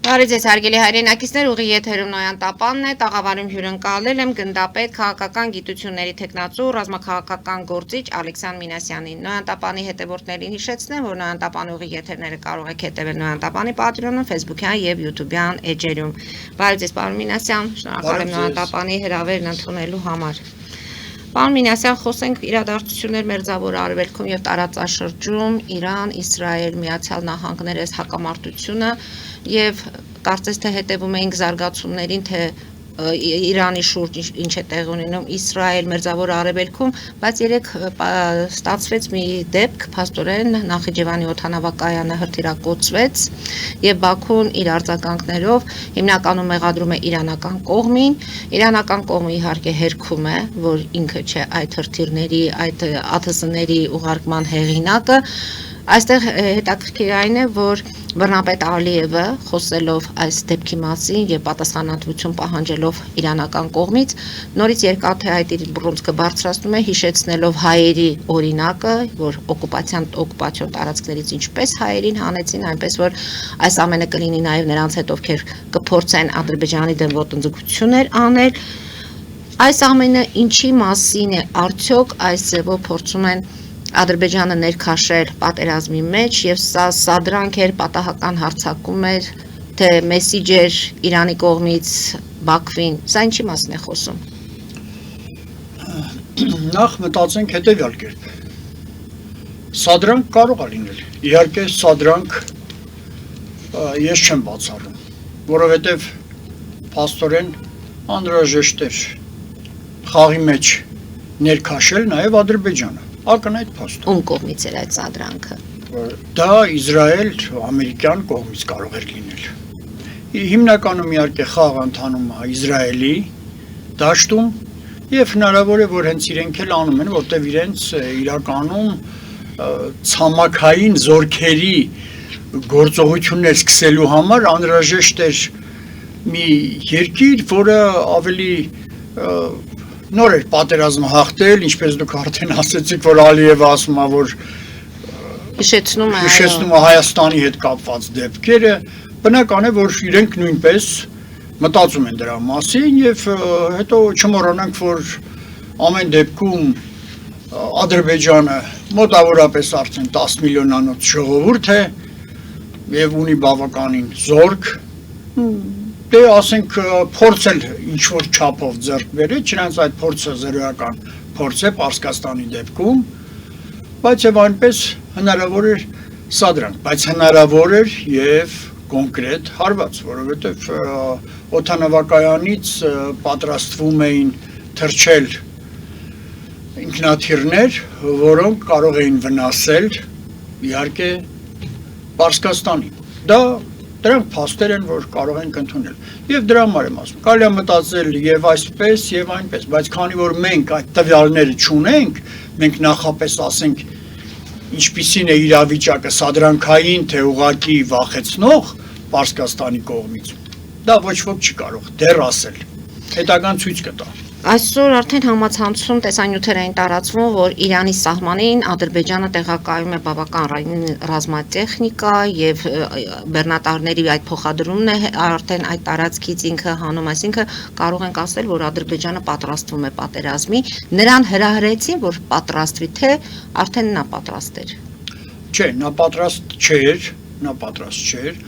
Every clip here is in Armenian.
Բարև ձեզ հարգելի հայրենակիցներ, ուղի եթերում Նոյան Տապանն է, տաղավարում հյուրընկալել եմ գնդապետ, քաղաքական գիտությունների թեկնածու, ռազմաքաղաքական գործիչ Ալեքսան Մինասյանին։ Նոյան Տապանի հետևորդներին հիշեցնեմ, որ Նոյան Տապանի ուղի եթերները կարող եք հետևել Նոյան Տապանի Patreon-ում, Facebook-յան եւ YouTube-յան էջերում։ Բարև ձեզ, պարոն Մինասյան, շնորհակալ եմ Նոյան Տապանի հրավերն ընդունելու համար։ Պարոն Մինասյան, խոսենք իրադարձություններ Մերձավոր Արևելքում եւ տարածաշրջում, Իրան, Իսրայել, Միացյալ Նահանգներ այս հակամարտությունը եւ կարծես թե հետևում էինք զարգացումներին, թե Իրանի շուրջ ինչ է տեղի ունենում Իսրայել, Մերձավոր Արևելքում, բայց երեք ստացվեց մի դեպք, փաստորեն Նախիջևանի օդանավակայանը հրթիռակոծվեց եւ Բաքուն իր արձագանքներով հիմնականում մեղադրում է իրանական կողմին, իրանական կողմը իհարկե հերքում է, որ ինքը չէ այդ հրթիռների, այդ ԱԹՍ-ների ուղարկման հեղինակը։ Այստեղ հետաքրքիր այն է, որ բռնապետ Ալիևը խոսելով այս դեպքի մասին եւ պատասխանատվություն պահանջելով իրանական կողմից նորից երկաթե այդ իր բռունցքը բարձրացնում է, հիշեցնելով հայերի օրինակը, որ օկուպացիոն տարածքներից ինչպես հայերին հանեցին, այնպես որ այս ամենը կլինի նաեւ նրանց հետ, ովքեր կփորձեն Ադրբեջանի դեմ ոտնձգություններ անել։ Այս ամենը ինչի մասին է, արդյոք այս ձևով փորձում են Ադրբեջանը ներքաշել պատերազմի մեջ եւ սա սադրանք էր, պատահական հարձակում էր, թե մեսիջ էր Իրանի կողմից Բաքվին, սա ինչի մասին է խոսում։ Նախ մտածենք հետեւյալ կերպ։ Սադրանք կարող է լինել։ Իհարկե սադրանք ես չեմ բացառում, որովհետեւ փաստորեն անհրաժեշտ էր խաղի մեջ ներքաշել նաեւ Ադրբեջանը։ Ակնհայտ փաստ։ Ում կողմից էր այդ սադրանքը։ Դա Իսրայել, ամերիկյան կողմից կարող էր լինել։ Հիմնականում իհարկե խաղը ընթանում է Իսրայելի դաշտում եւ հնարավոր է, որ հենց իրենք էլ անում են, որտեղ իրենց իրականում ցամաքային զորքերի գործողություններ սկսելու համար անհրաժեշտ էր մի երկիր, որը ավելի նոր էր պատերազմը հաղթել, ինչպես դուք արդեն ասեցիք, որ Ալիևը ասում է, որ հիշեցնում է Հայաստանի հետ կապված դեպքերը, բնական է, որ իրենք նույնպես մտածում են դրա մասին եւ հետո չմոռանանք, որ ամեն դեպքում Ադրբեջանը մոտավորապես արդեն 10 միլիոնանոց ժողովուրդ է եւ ունի բավականին զորք, դե ասենք փորձել ինչ-որ չափով ձեռք բերել, չնայած այդ փորձը զրոյական փորձ է Պարսկաստանի դեպքում, բայց եւ այնպես հնարավոր էր սադրանք, բայց հնարավոր էր եւ կոնկրետ հարված, որովհետեւ օդանավակայանից պատրաստվում էին թռչել ինքնաթիռներ, որոնք կարող էին վնասել իհարկե Պարսկաստանին։ Դրանք փաստեր են, որ կարող ենք ընդունել։ Եվ դրա համար եմ ասում, կարելի է մտածել եւ այսպես եւ այնպես, բայց քանի որ մենք այդ տվյալները չունենք, մենք նախապես ասենք ինչպիսին է իրավիճակը սադրանքային, թե ուղղակի վախեցնող Պարսկաստանի կողմից, դա ոչ ոք չի կարող դեռ ասել։ Հետագան ցույց կտա։ Այսօր արդեն համացանցում տեսանյութեր էին տարածվում, որ Իրանի սահմանին Ադրբեջանը տեղակայում է բավական ռազմատեխնիկա եւ բեռնատարների այդ փոխադրումն է արդեն այդ տարածքից ինքը հանում, այսինքն կարող ենք ասել, որ Ադրբեջանը պատրաստվում է պատերազմի, նրան հրահրեցին, որ պատրաստվի, թե արդեն նա պատրաստ էր։ Չէ, նա պատրաստ չէր,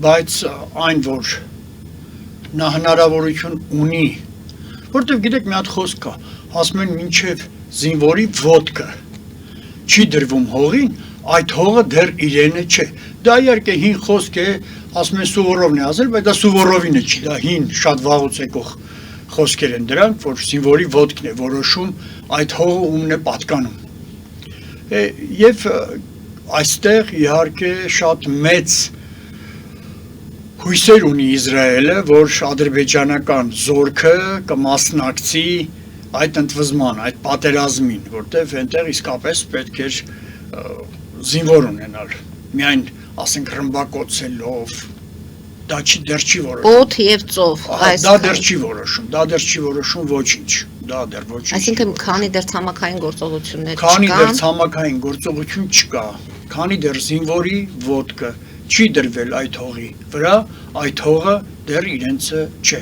բայց այն որ նա հնարավորություն ունի, որտեվ գիտեք մի հատ խոսք կա, ասում են մինչև զինվորի ոտքը չի դրվում հողին, այդ հողը դեռ իրենը չէ։ Դա իհարկե հին խոսք է, ասում են Սուվորովն է ասել, բայց դա Սուվորովինը չի, դա հին շատ վաղուց եկող խոսքեր են դրանք, որ զինվորի ոտքն է որոշում այդ հողը ումն է պատկանում։ Եվ այստեղ իհարկե շատ մեծ հույսեր ունի Իսրայելը, որ ադրբեջանական զորքը կմասնակցի այդ ընդվզման, այդ պատերազմին, որտեղ այնտեղ իսկապես պետք էր զինվոր ունենալ, միայն ասենք ռմբակոծելով, դա դեռ չի որոշում։ Օդ եւ ծով, դա դեռ չի որոշում ոչինչ, դա դեռ ոչինչ։ Այսինքն քանի դեռ ցամաքային գործողություններ չկան, քանի դեռ ցամաքային գործողություն չկա, քանի դեռ զինվորի ոտքը չի դրվել այդ հողի վրա, այդ հողը դեռ իրենցը չէ։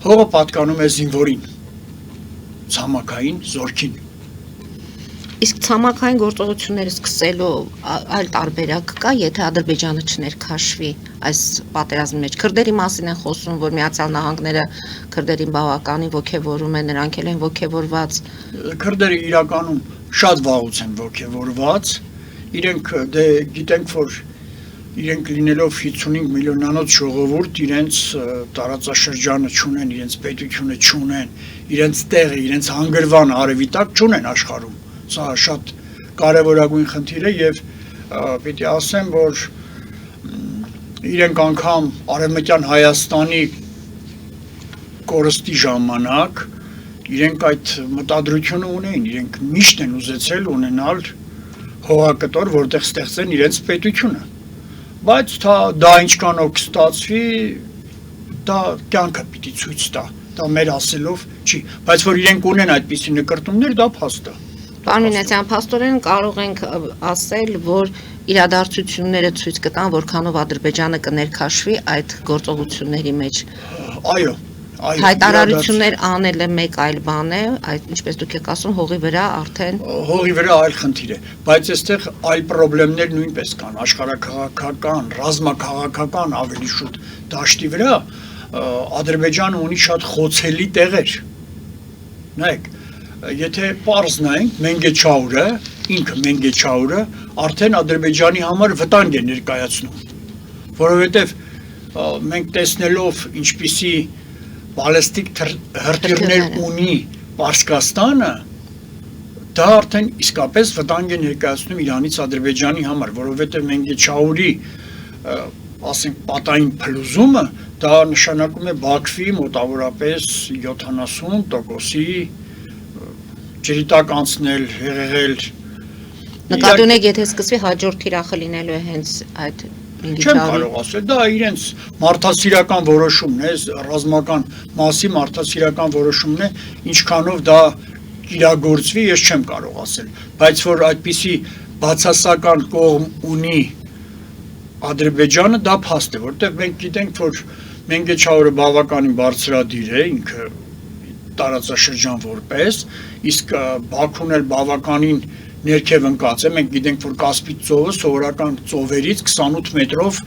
Հողը պատկանում է զինվորին, ցամաքային զորքին։ Իսկ ցամաքային գործողությունները սկսելու այլ տարբերակ կա, եթե Ադրբեջանը չներքաշվի այս պատերազմի մեջ։ Քրդերի մասին են խոսում, որ Միացյալ Նահանգները քրդերին բավականին ոգևորում են, նրանք էլ են ոգևորված։ Քրդերը իրականում շատ վաղուց են ոգևորված, իրենք դե գիտենք, որ իրենք լինելով 55 միլիոնանոց ժողովուրդ, իրենց տարածաշրջանը չունեն, իրենց պետությունը չունեն, իրենց տեղը, իրենց հանգրվան արևի տակ չունեն աշխարհում։ Սա շատ կարևորագույն խնդիր է եւ պիտի ասեմ, որ իրենք անգամ Արևմտյան Հայաստանի կորստի ժամանակ իրենք այդ մտադրությունը ունեին, իրենք միշտ են ուզեցել ունենալ հողակտոր, որտեղ ստեղծեն իրենց պետությունը։ Բայց դա ինչքանով կստացվի, դա կյանքը պիտի ցույց տա, դա մեր ասելով չի, բայց որ իրենք ունեն այդպիսի նկրտումներ, դա փաստ է։ Պարոն Մինասյան, փաստորեն կարող ենք ասել, որ իրադարձությունները ցույց կտան, որքանով Ադրբեջանը կներքաշվի այդ գործողությունների մեջ։ Այո, Հայտարարություններ անելը մեկ այլ բան է, այդ ինչպես դուք եք ասում, հողի վրա արդեն հողի վրա այլ խնդիր է, բայց այստեղ այլ խնդիրներ նույնպես կան, աշխարհաքաղաքական, ռազմաքաղաքական ավելի շուտ դաշտի վրա Ադրբեջանը ունի շատ խոցելի տեղեր։ Նայեք, եթե պարզ նայենք Մենգեչաուրը, ինքը Մենգեչաուրը արդեն Ադրբեջանի համար վտանգ է ներկայացնում, որովհետև մենք տեսնելով ինչպիսի բալեստիկ հրթիռներ ունի Պարսկաստանը, դա արդեն իսկապես վտանգ է ներկայացնում Իրանից Ադրբեջանի համար, որովհետև Մենգեչաուրի ասենք պատային փլուզումը դա նշանակում է Բաքվի մոտավորապես 70%-ի ջրի տակ անցնել, հեղեղել։ Նկատի ունեք, եթե սկսվի հաջորդ թիրախը լինելու է հենց այդ Չեմ կարող ասել, դա իրենց մարդասիրական որոշումն է, ռազմական մասի մարդասիրական որոշումն է, ինչքանով դա իրագործվի, ես չեմ կարող ասել, բայց որ այդպիսի բացասական կողմ ունի Ադրբեջանը, դա փաստ է, որտեղ մենք գիտենք, որ Մենգեչաուրը բավականին բարձրադիր է, ինքը տարածաշրջան որպես, իսկ Բաքուն էլ բավականին ներքև ընկած է, մենք գիտենք, որ Կասպից ծովը սովորական ծովերից 28 մետրով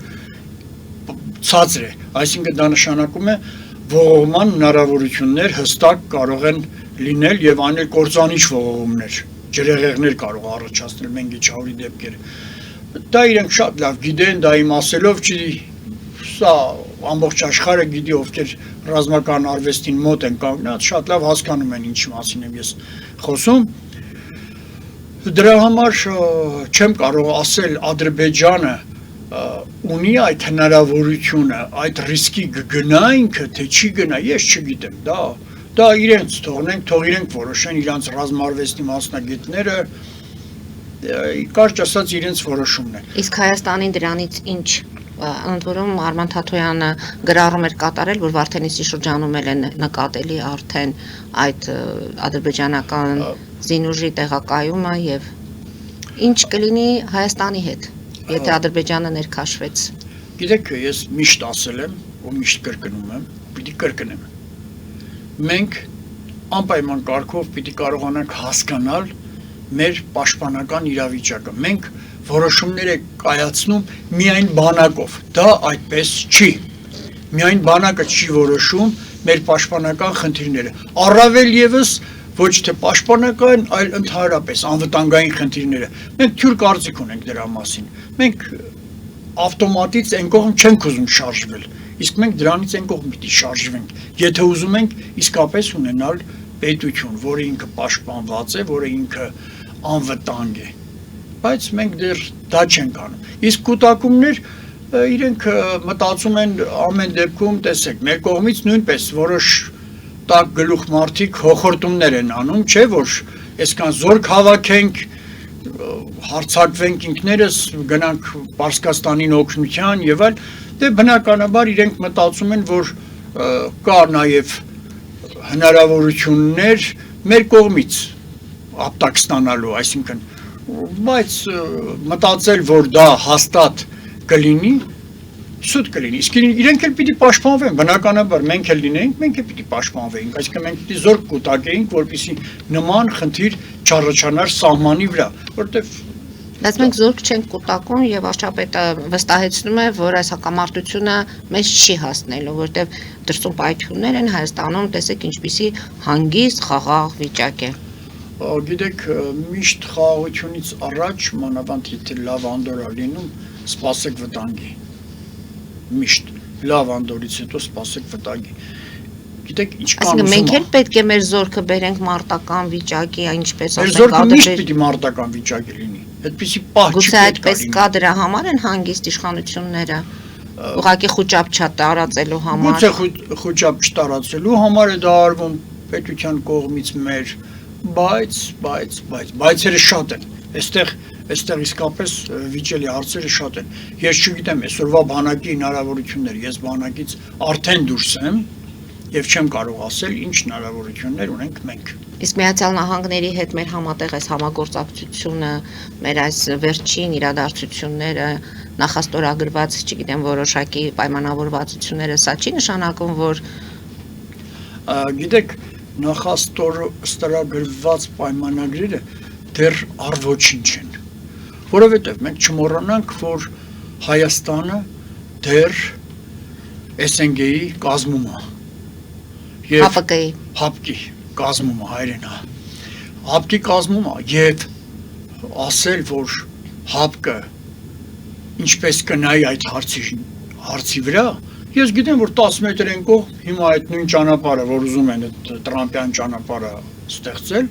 ցածր է, այսինքն դա նշանակում է ողողման հնարավորություններ հստակ կարող են լինել եւ անել կործանիչ ողողումներ, ջրեղեղներ կարող առաջացնել Մենգեչաուրի դեպքերը։ Դա իրենք շատ լավ գիտեն, դա իմ ասելով չի, սա ամբողջ աշխարհը գիտի, ովքեր ռազմական արվեստին մոտ են կանգնած, շատ լավ հասկանում են ինչի մասին եմ ես խոսում։ Դրա համար չեմ կարող ասել Ադրբեջանը ունի այդ հնարավորությունը, այդ ռիսկի կգնա ինքը, թե չի գնա, ես չգիտեմ, դա իրենց թողնենք, թող իրենք որոշեն, իրանց ռազմարվեստի մասնագետները, կարճ ասած իրենց որոշումն է։ Իսկ Հայաստանին դրանից ինչ ընդորում Արման Թաթոյանը գրառում էր կատարել, որ Վարդենիսի շրջանում են նկատելի արդեն այդ ադրբեջանական զինուժի տեղակայումը եւ ինչ կլինի Հայաստանի հետ, եթե Ադրբեջանը ներքաշվեց։ Գիտեք, ես միշտ ասել եմ ու միշտ կրկնում եմ, պիտի կրկնեմ։ Մենք անպայման կարգով պիտի կարողանանք հասկանալ մեր պաշտպանական իրավիճակը։ Մենք որոշումներ է կայացնում միայն բանակով, դա այդպես չի։ Միայն բանակը չի որոշում մեր պաշտպանական խնդիրները։ Առավել եւս ոչ թե պաշտպանական, այլ ընդհանրապես անվտանգային խնդիրները։ Մենք թյուր կարծիք ունենք դրա մասին։ Մենք ավտոմատից այն կողմ չենք ուզում շարժվել, իսկ մենք դրանից այն կողմ պիտի շարժվենք, եթե ուզում ենք իսկապես ունենալ պետություն, որը ինքը պաշտպանված է, որը ինքը անվտանգ է։ Բայց մենք դեռ դա չենք անում։ Իսկ կուտակումներ իրենք մտածում են ամեն դեպքում, տեսեք, մեր կողմից նույնպես որոշ տակ գլուխ մարդիկ հոխորտումներ են անում, չէ՞ որ այսքան զորք հավաքենք, հարձակվենք ինքներս, գնանք Պարսկաստանին օգնության եւ այլ, դե բնականաբար իրենք մտածում են, որ կա նաեւ հնարավորություններ մեր կողմից ապտակ ստանալու, այսինքն, բայց մտածել, որ դա հաստատ կլինի սուտ կլինի, իսկ իրենք էլ պիտի պաշտպանվեն, բնականաբար մենք էլ լինեինք, մենք էլ պիտի պաշտպանվեինք, այսինքն մենք պիտի զորք կուտակեինք, որպեսզի նման խնդիր չառաջանար սահմանի վրա, որտեղ Բայց մենք զորք չենք կուտակում եւ վարչապետը վստահեցնում է, որ այս հակամարտությունը մեզ չի հասնելու, որտեղ դրսում պայթյուններ են Հայաստանում, տեսեք ինչպիսի հանգիստ խաղաղ վիճակ է։ Գիտեք, միշտ խաղաղությունից առաջ մանավանդ եթե լավ անդոր է լինում, սպասեք վտանգի։ Միշտ լավ անդորից հետո սպասեք վտանգի։ Գիտեք, ինչքան Այսինքն մենք էլ պետք է մեր զորքը բերենք մարտական վիճակի, ինչպես Մեր ասենք, զորքը միշտ պիտի մարտական վիճակի լինի։ Այդպիսի պահ չի գուցե պետք այդպես կա դրա համար են հանգիստ իշխանությունները ուղղակի խոճապ չտարածելու համար։ Գուցե խոճապ չտարածելու համար է դա արվում պետության կողմից մեր, բայցերը շատ են։ Այստեղ իսկապես վիճելի հարցերը շատ են։ Ես չգիտեմ, այսօրվա բանակի հնարավորություններ, ես բանակից արդեն դուրս եմ եւ չեմ կարող ասել ինչ հնարավորություններ ունենք մենք։ Իսկ Միացյալ Նահանգների հետ մեր համատեղ այս համագործակցությունը, մեր այս վերջին իրադարձությունները, նախաստորագրված, չգիտեմ, որոշակի պայմանավորվածությունները, սա չի նշանակում, որ Գիտեք, նախաստորագրված պայմանագրերը դեռ առ-ոչինչ են, որովհետև մենք չմոռանանք, որ Հայաստանը դեռ SNG-ի կազմում է եւ ՀԱՊԿ-ի կազմում է հայրենա։ ՀԱՊԿ-ի կազմում է եւ ասել, որ ՀԱՊԿ-ը ինչպես կնայի այդ հարցի վրա, ես գիտեմ, որ 10 մետր են կողմ, հիմա այդ նույն ճանապարհը, որ ուզում են այդ տրամպյան ճանապարհը ստեղծել,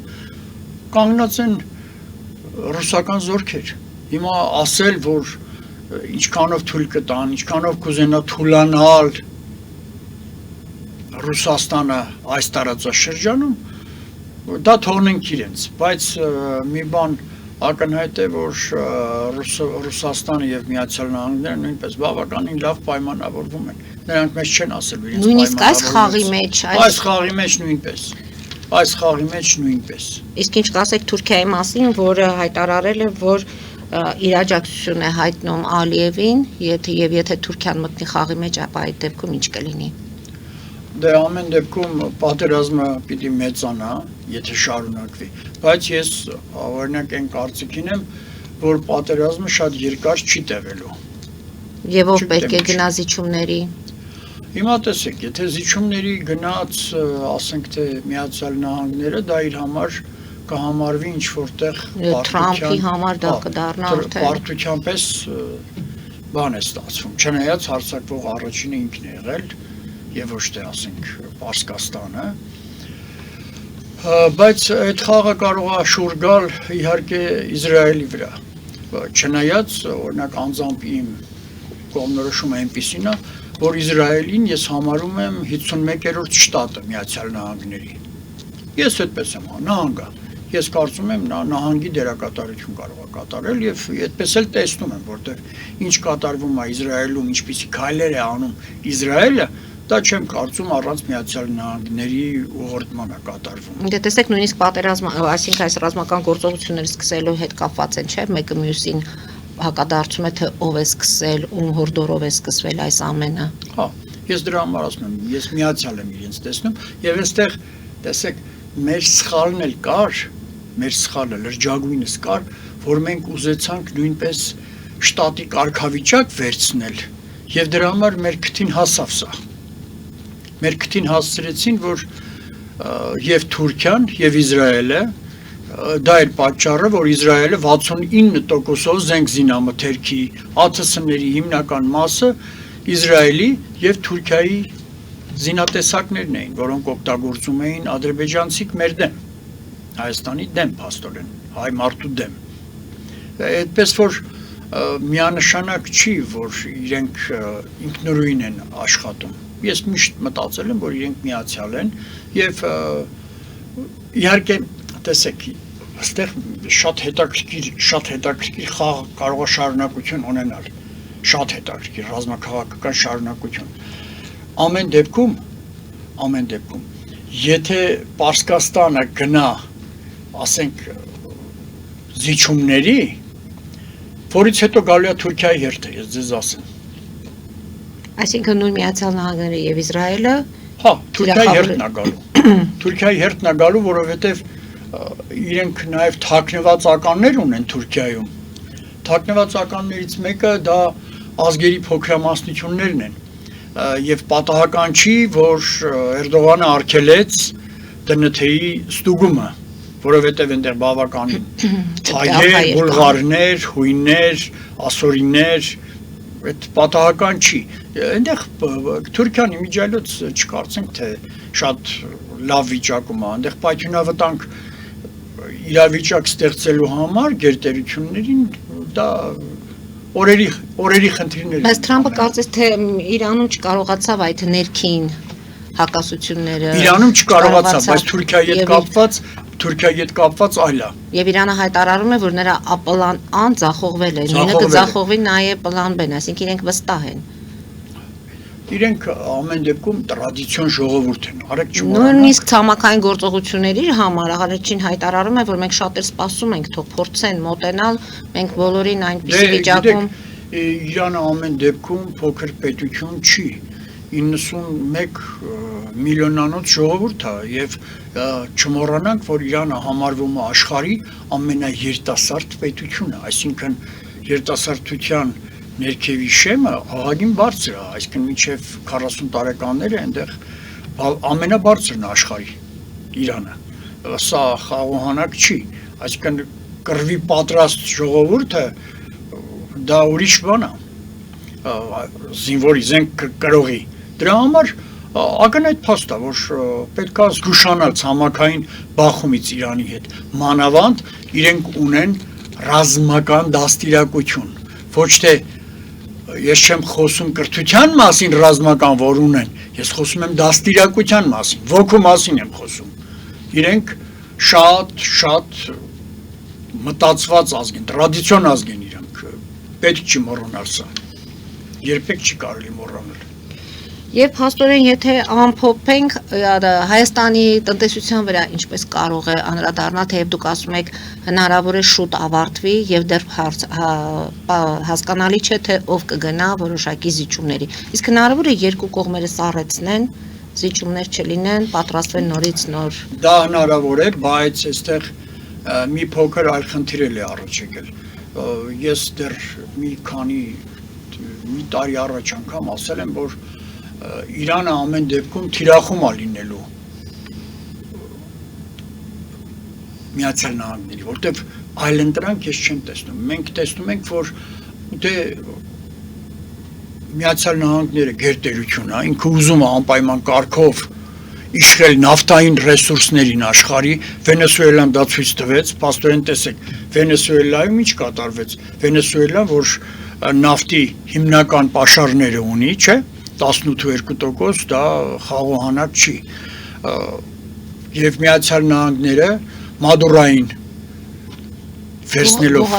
կանգնած են ռուսական զորքեր։ Հիմա ասել, որ ինչքանով թույլ կտան, ինչքանով կուզենա թուլանալ Ռուսաստանը այս տարածաշրջանում, դա թողնենք իրենց, բայց մի բան ակնհայտ է, որ Ռուսաստանը եւ Միացյալ Նահանգները նույնպես բավականին լավ պայմանավորվում են։ Նրանք մեզ չեն ասել իրենց նույնիսկ այս խաղի մեջ, այս խաղի մեջ նույնպես։ Իսկ ինչ կասեք Թուրքիայի մասին, որը հայտարարել է, որ իր աջակցություն է հայտնում Ալիևին, եւ եթե Թուրքիան մտնի խաղի մեջ, ապա այդ դեպքում ինչ կլինի։ Դե ամեն դեպքում պատերազմը պիտի մեծանա, եթե շարունակվի, բայց ես օրինակ այն կարծիքին եմ, որ պատերազմը շատ երկար չի տևելու։ Եվ ով պետք է գնա զիջումների։ Հիմա տեսեք, եթե զիջումների գնաց, ասենք թե Միացյալ Նահանգները, դա իր համար կհամարվի ինչ որտեղ Թրամփի համար դա կդառնա արդեն պարտության պես բան է ստացվում։ Չնայած հարձակվող առաջինը ինքն է եղել եւ ոչ թե ասենք Պարսկաստանը, բայց այդ խաղը կարող է շուռ գալ իհարկե Իսրայելի վրա։ Չնայած օրինակ անձամբ իմ կողմնորոշումը այնպիսին է, որ Իսրայելին ես համարում եմ 51-րդ շտատը Միացյալ Նահանգների։ Ես այդպես եմ նահանգա։ Ես կարծում եմ նահանգի դերակատարություն կարող է կատարել եւ այդպես էլ տեսնում եմ, որտեղ ինչ կատարվում է Իսրայելում, ինչպիսի քայլեր է անում Իսրայելը, դա չեմ կարծում առանց Միացյալ Նահանգների ուղղորդմանը կատարվում։ Դե տեսեք նույնիսկ պատերազմը, այսինքն այս ռազմական գործողությունները սկսելու հետ կապված են, չէ՞, մեկը մյուսին հակադարձում է, թե ով է սկսել, ում հորդորով է սկսվել այս ամենը։ Հա, ես դրա համար ասում եմ, ես միացյալ եմ իրենց տեսնում եւ այստեղ տեսեք մեր սխալն էլ կար, մեր սխալը լրջագույնս կար, որ մենք ուզեցանք նույնպես շտատի կարգավիճակ վերցնել եւ դրա համար մեր քթին հասավ սա։ Մեր քթին հասցրեցին, որ եւ Թուրքիան եւ Իսրայելը դա էր պատճառը, որ Իսրայելը 69%-ով զենք զինամթերքի ԱԹՍ-ների հիմնական մասը Իսրայելի եւ Թուրքիայի զինատեսակներն էին, որոնք օգտագործում էին ադրբեջանցիք մեր դեմ, Հայաստանի դեմ փաստորեն, հայ մարդու դեմ։ Այդպես որ միանշանակ չի, որ իրենք ինքնուրույն են աշխատում։ Ես միշտ մտածել եմ, որ իրենք միացյալ են եւ իհարկե տեսեք, այստեղ շատ հետաքրքիր խաղ կարող է շարունակություն ունենալ, շատ հետաքրքիր ռազմաքաղաքական շարունակություն։ Ամեն դեպքում, եթե Պարսկաստանը գնա, ասենք, զիջումների, որից հետո գալու է Թուրքիայի հերթը, ես ձեզ ասեմ։ Այսինքն նույն Միացյալ Նահանգները եւ Իսրայելը Հա, Թուրքիայի հերթն է գալու։ Թուրքիայի հերթն է գալու, որովհետև իրենք նաև թաքնված ականներ ունեն Թուրքիայում։ Թաքնված ականներից մեկը դա ազգերի փոքրամասնություններն են։ Եվ պատահական չի, որ Էրդողանը արգելեց ԴՆԹ-ի ստուգումը, որովհետև այնտեղ բավականին հայեր, բուլղարներ, հույներ, ասորիներ, այդ պատահական չի։ Այնտեղ Թուրքիան իմիջիայլոց չկարծենք, թե շատ լավ վիճակում է, այնտեղ պայթյունավտանգ իրավիճակ ստեղծելու համար գերտերություններին դա օրերի խնդիրներ։ Բայց Թրամփը կարծես թե Իրանում չկարողացավ այդ ներքին հակասությունները։ Իրանում չկարողացավ, բայց Թուրքիայի հետ կապված այլ է։ Եվ Իրանը հայտարարում է, որ նրա պլան A-ն ձախողվել է, նույնը կձախողվի նաև պլան B-ն, այսինքն իրենք վստահ են։ Իրենք ամեն դեպքում տրադիցիոն ժողովուրդ են, արեք չմոռանանք։ Նույնիսկ ցամաքային գործողությունների համար Աղալեչին հայտարարում է, որ մենք շատեր սպասում ենք, թող փորձեն մոտենալ, մենք բոլորին այնպիսի վիճակում։ Իրանը ամեն դեպքում փոքր պետություն չի, 91 միլիոնանոց ժողովուրդ է եւ չմոռանանք, որ Իրանը համարվում է աշխարհի ամենաերիտասարդ պետությունը, այսինքն երիտասարդության ներքևի շեմը ահագին բարձր է, այսինքն մինչև 40 տարեկանները այնտեղ ամենաբարձրն է աշխարհի Իրանը։ Սա խաղողանակ չի, այսինքն կռվի պատրաստ ժողովուրդը դա ուրիշ բան է, զինվորի զենք կրողի։ Դրա համար ակնհայտ փաստ է, որ պետք է զգուշանալ ցամաքային բախումից Իրանի հետ։ Մանավանդ իրենք ունեն ռազմական դաստիարակություն, ոչ թե ես չեմ խոսում կրթության մասին ռազմական, որ ունեն, ես խոսում եմ դաստիարակության մասին, ոգու մասին եմ խոսում։ Իրենք շատ մտածված ազգ են, տրադիցիոն ազգ են իրենք, պետք չի մոռանալ սա, երբեք չի կարելի մոռանել։ Եվ փաստորեն, եթե ամփոփենք Հայաստանի տնտեսության վրա ինչպես կարող է անդրադառնալ, թեև դուք ասում եք հնարավոր է շուտ ավարտվի եւ դեռ հասկանալի չէ թե ով կգնա որոշակի զիջումների։ Իսկ հնարավոր է երկու կողմերը սառեցնեն, զիջումներ չլինեն, պատրաստվեն նորից նոր։ Դա հնարավոր է, բայց այստեղ մի փոքր այլ խնդիր է առաջ եկել։ Ես դեռ մի տարի առաջ անգամ ասել եմ, որ Իրանը ամեն դեպքում թիրախում է լինելու Միացյալ Նահանգների, որտեվ այլընտրանք ես չեմ տեսնում։ Մենք տեսնում ենք, որ դե Միացյալ Նահանգները գերտերություն է, ինքը ուզում է անպայման կարգով իշխել նավթային ռեսուրսներին աշխարհի, Վենեսուելան դա ցույց տվեց, փաստորեն տեսեք, Վենեսուելայում ինչ կատարվեց։ Վենեսուելան, որ նավթի հիմնական պաշարները ունի, չէ՞, 18% դա խաղողանակ չի։ Եվ Միացյալ Նահանգները Մադուրային վերցնելով,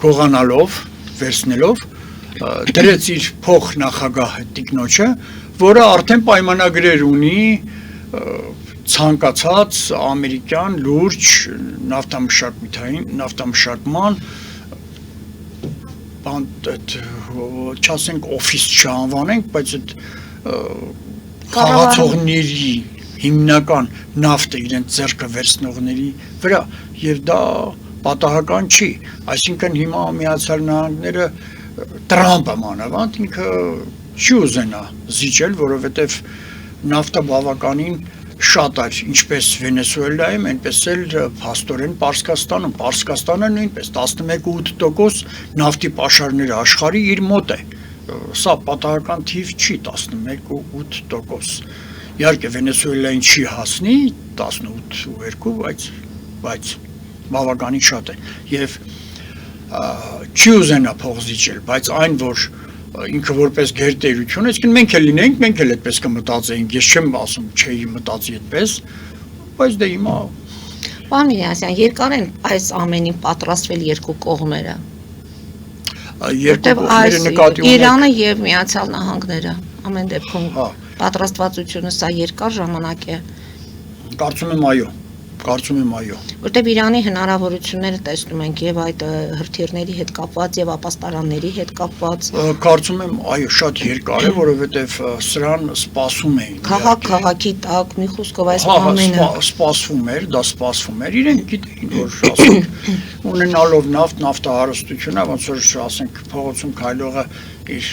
գողանալով, վերցնելով, դրեց իր փոխնախագահ տիկնոջը, որը արդեն պայմանագրեր ունի ցանկացած ամերիկյան լուրջ նավթամշակման չասենք օֆիս չանվանենք, բայց այդ խաղացողների հիմնական նավթը իրենց ձեռքը վերցնողների վրա եւ դա պատահական չի, այսինքն հիմա Միացյալ Նահանգները Տրամպը մանավանդ ինքը չի ուզենա զիջել, որովհետեւ նավթը բավականին շատ էր, ինչպես Վենեսուելայում, այնպես էլ փաստորեն Պարսկաստանում։ Պարսկաստանը նույնպես 11.8% նավթի պաշարները աշխարհի իր մոտ է։ Սա պատահական թիվ չի 11.8%։ Իհարկե Վենեսուելային չի հասնի 18.2, բայց բավականին շատ է։ Եվ չի ուզենա փող զիջել, բայց այն որ ինքը որպես գերտերություն, այսինքն մենք էլ լինենք, մենք էլ այդպես կմտածեինք, ես չեմ ասում, չէի մտածի այդպես, բայց դե հիմա Պարոն Մինասյան, երկար են այս ամենին պատրաստվել երկու կողմերը։ Երկու կողմերը նկատի ունեն Իրանը եւ Միացյալ Նահանգները, ամեն դեպքում պատրաստվածությունը սա երկար ժամանակ է։ Կարծում եմ այո, Կարծում եմ այո։ Որտեղ Իրանի հնարավորությունները տեսնում ենք եւ այդ հրթիռների հետ կապված եւ ապաստարանների հետ կապված Կարծում եմ այո շատ երկար է, որովհետեւ սրան սպասում էին։ Քաղաքի տակ մի խոսքով այս ամենը սպասվում էր, դա սպասվում էր։ Իրենք գիտեին, որ ասենք ունենալով նավթահարստությունը, ոնց որ ասենք փողոցում քայլողը իր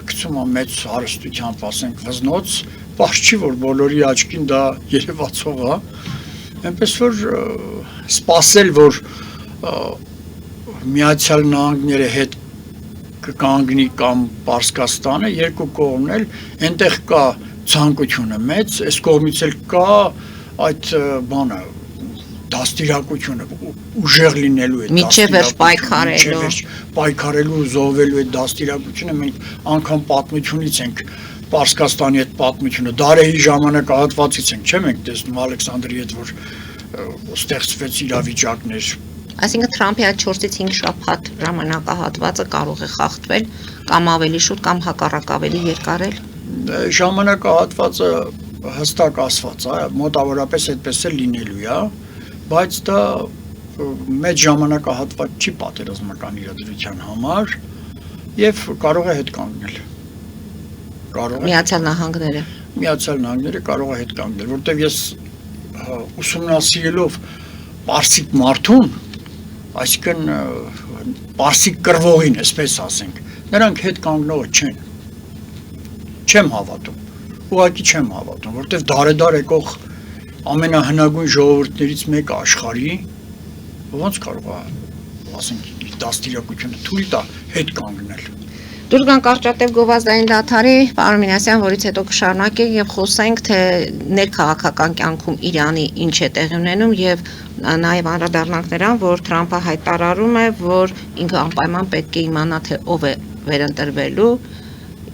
գցում է մեծ հարստությամբ, ասենք վզնոց, բաց չի որ բոլորի աչքին դա երևացող է։ Այնպես որ սպասել որ Միացյալ Նահանգների հետ կկանգնի կամ Պարսկաստանը երկու կողմն էլ այնտեղ կա ցանկությունը մեծ, այս կողմից էլ կա այդ բանը դաստիարակությունը ուժեղ լինելու է միջևեր պայքարելու զոհվելու է դաստիարակությունը մենք անգամ պատմությունից ենք Պարսկաստանի հետ պատմությունը դարեի ժամանակահատվածից ենք չէ՞ մենք տեսնում Ալեքսանդրի հետ որ ստեղծվեց իրավիճակներ Այսինքն Թրամփի այդ 4-ից 5 շաբաթ ժամանակահատվածը կարող է խախտվել կամ ավելի շուտ կամ հակառակ ավելի երկարել ժամանակահատվածը հստակ ասված է մոտավորապես այդպես է լինելու է բայց դա մեծ ժամանակահատված չի պատերազմական իրադրության համար եւ կարող է հետ կանգնել Միացյալ Նահանգները կարող է հետ կանգնել որտեվ ես ուսումնասիրելով պարսիկ մարդուն այսինքն պարսիկ կրվողին այսպես ասենք նրանք հետ կանգնողը չեմ հավատում ուղղակի չեմ հավատում որտեվ դարեդար եկող ամենահնագույն ժողովուրդներից մեկը աշխարհի ոնց կարող է ասենք դաստիարակությունը թույլ տա հետ կանգնել Դուր գանք Կարճատև գովազդային դադարի, պարոն Մինասյան, որից հետո կշարունակենք եւ խոսենք, թե ներքաղաքական կյանքում Իրանի ինչ է տեղի ունենում եւ նաեւ անդրադառնանք նրան, որ Թրամփը հայտարարում է, որ ինքը անպայման պետք է իմանա, թե ով է վերընտրվելու,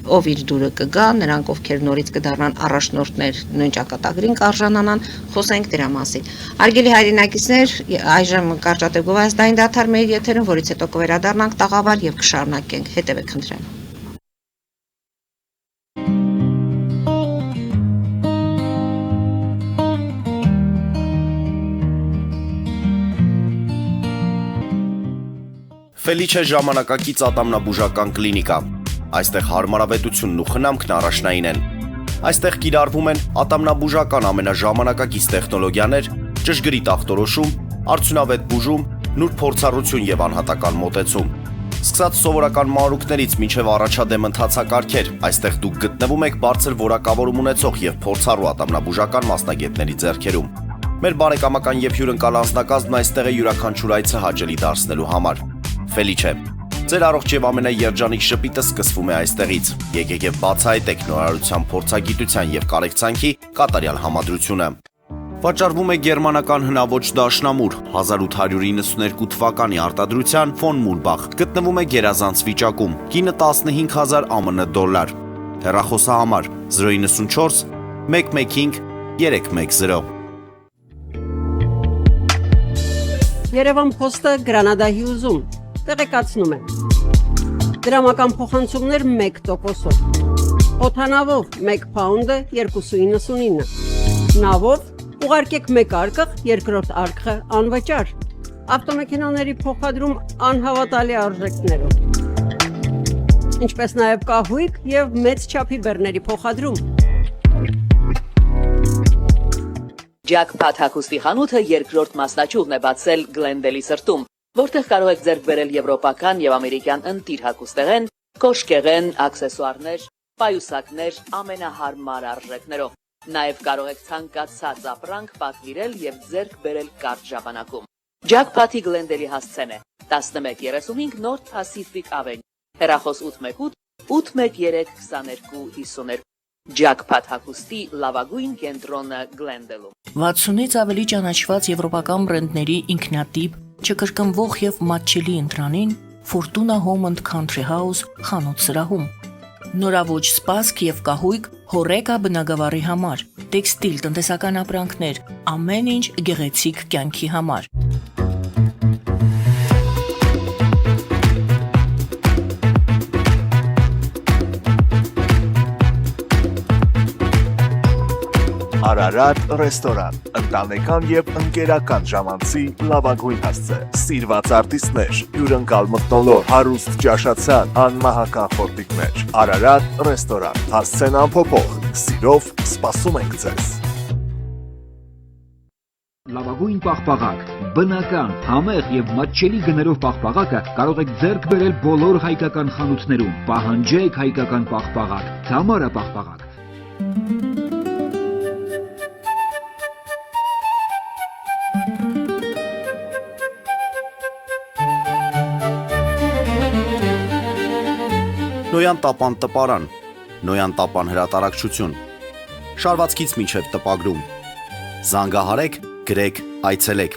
ով իր դուրը կգա, նրանք ովքեր նորից կդառնան առաջնորդներ նույն ճակատագրին կարժանանան, խոսենք դրա մասին։ Հարգելի հայրենակիցներ, այժմ Կարճատև գովազդային դադար մեր եթերում, որից հետո կվերադառնանք տաղավար եւ կշարունակենք։ Հետևեք խնդրեմ։ Ֆելիչե ժամանակակից ատամնաբուժական կլինիկա Այստեղ հարմարավետությունն ու խնամքն առաջնային են։ Այստեղ կիրառվում են ատամնաբուժական ամենաժամանակակից տեխնոլոգիաներ, ճշգրիտ ախտորոշում, արդյունավետ բուժում, նուրբ փորձառություն եւ անհատական մոտեցում։ Սկսած սովորական մանրուքներից մինչև առաջադեմ ընթացակարգեր, այստեղ դուք գտնվում եք բարձր որակավորում ունեցող եւ փորձառու ատամնաբուժական մասնագետների ձեռքերում։ Մեր բարեկամական եւ հյուրընկալ անձնակազմն այստեղ է յուրաքանչյուր այցը հաճելի դարձնելու համար։ Ֆելիչե Ձեր առողջ եւ ամենաերջանիկ շպիտը սկսվում է այստեղից։ Եկեք եւ բացահայտեք նորարարության փորձագիտության եւ կարեկցանքի կատարյալ համադրությունը։ Վաճառվում է գերմանական հնաոճ դաշնամուր 1892 թվականի արտադրության ֆոն Մուրբախ։ Գտնվում է գերազանց վիճակում։ Կինը 15000 ԱՄՆ դոլար։ Հեռախոսահամար 094 115 310 Երևան փոստը Գրանադայի ուզում տեղեկացնում է դրամական փոխանցումներ 1%-ով օդանավով 1 փաունդը 2.99 նավով ուղարկեք 1 արկղ երկրորդ արկղը անվճար ավտոմեքենաների փոխադրում անհավատալի արժեքներով ինչպես նաև կահույք եւ մեծ չափի բեռների փոխադրում Jackpot հագուստի խանութը երկրորդ մասնաճյուղն է բացել Գլենդելի սրտում, որտեղ կարող եք ձեռք բերել եվրոպական եւ ամերիկյան ընտիր հագուստեղեն, կոշկեղեն, աքսեսուարներ, պայուսակներ ամենահարմար արժեքներով։ Նաեւ կարող եք ցանկացած ապրանք պատվիրել եւ ձեռք բերել կարճ ժամանակում։ Jackpot-ի Գլենդելի հասցեն է 1135 North Pacific Avenue, հեռախոս 818 813 2252 Jackpot հագուստի լավագույն կենտրոնը Գլենդելում։ 60-ից ավելի ճանաչված եվրոպական բրենդների ինքնատիպ, չկրկնվող եւ մատչելի ընտրանին Fortuna Home and Country House խանութ սրահում։ Նորավոճ սպասք եւ կահույք հորեկա բնագավառի համար, տեքստիլ տնտեսական ապրանքներ, ամեն ինչ գեղեցիկ կյանքի համար։ Արա Արարատ ռեստորան, ընտանեկան եւ ընկերական ժամանցի լավագույն հասցե, սիրված արտիստներ, հյուրընկալ մթնոլորտ, հարուստ ճաշացան, անմահական խորտիկներ, Արարատ ռեստորան, հասցեն ամփոփող, սիրով սպասում ենք ձեզ։ Լավագույն պաղպաղակ, բնական, համեղ եւ մատչելի գներով պաղպաղակը կարող եք ձեռք բերել բոլոր հայկական խանութներում։ Պահանջեք հայկական պաղպաղակ, Թամարա պաղպաղակ։ Նոյան տապան տպարան, Նոյան տապան հրատարակչություն, շարվածքից մինչև տպագրում, զանգահարեք, գրեք, այցելեք,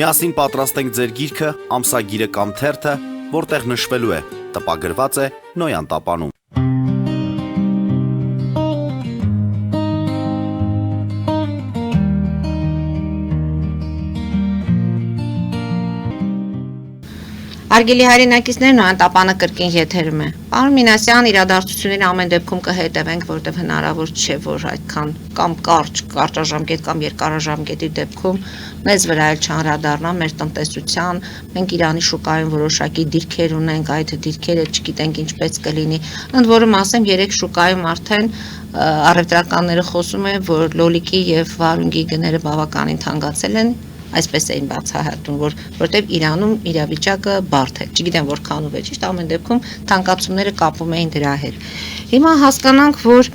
միասին պատրաստենք ձեր գիրքը, ամսագիրը կամ թերթը, որտեղ նշվելու է, տպագրված է Նոյան տապանում։ Արգելի հայրենակիցներ, Նոյան տապանը կրկին եթերում է։ Պարոն Մինասյան, իրադարձությունների ամեն դեպքում կհետևենք, որտեղ հնարավոր չէ, որ այդքան կամ կարճաժամկետ կամ երկարաժամկետի դեպքում մեզ վրա էլ չանդրադառնա մեր տնտեսության, մենք Իրանի շուկայում որոշակի դիրքեր ունենք, այդ դիրքերը չգիտենք ինչպես կլինի։ Ընդ որում ասեմ, երեք շուկայում արդեն առևտրականները խոսում են, որ լոլիկի եւ վարունգի գները բավականին թանկացել են, այսպես էին բացահայտում, որտեղ Իրանում իրավիճակը բարդ է։ Չգիտեմ որքանով է ճիշտ, ամեն դեպքում թանկացումները կապում էին դրա հետ։ Հիմա հասկանանք, որ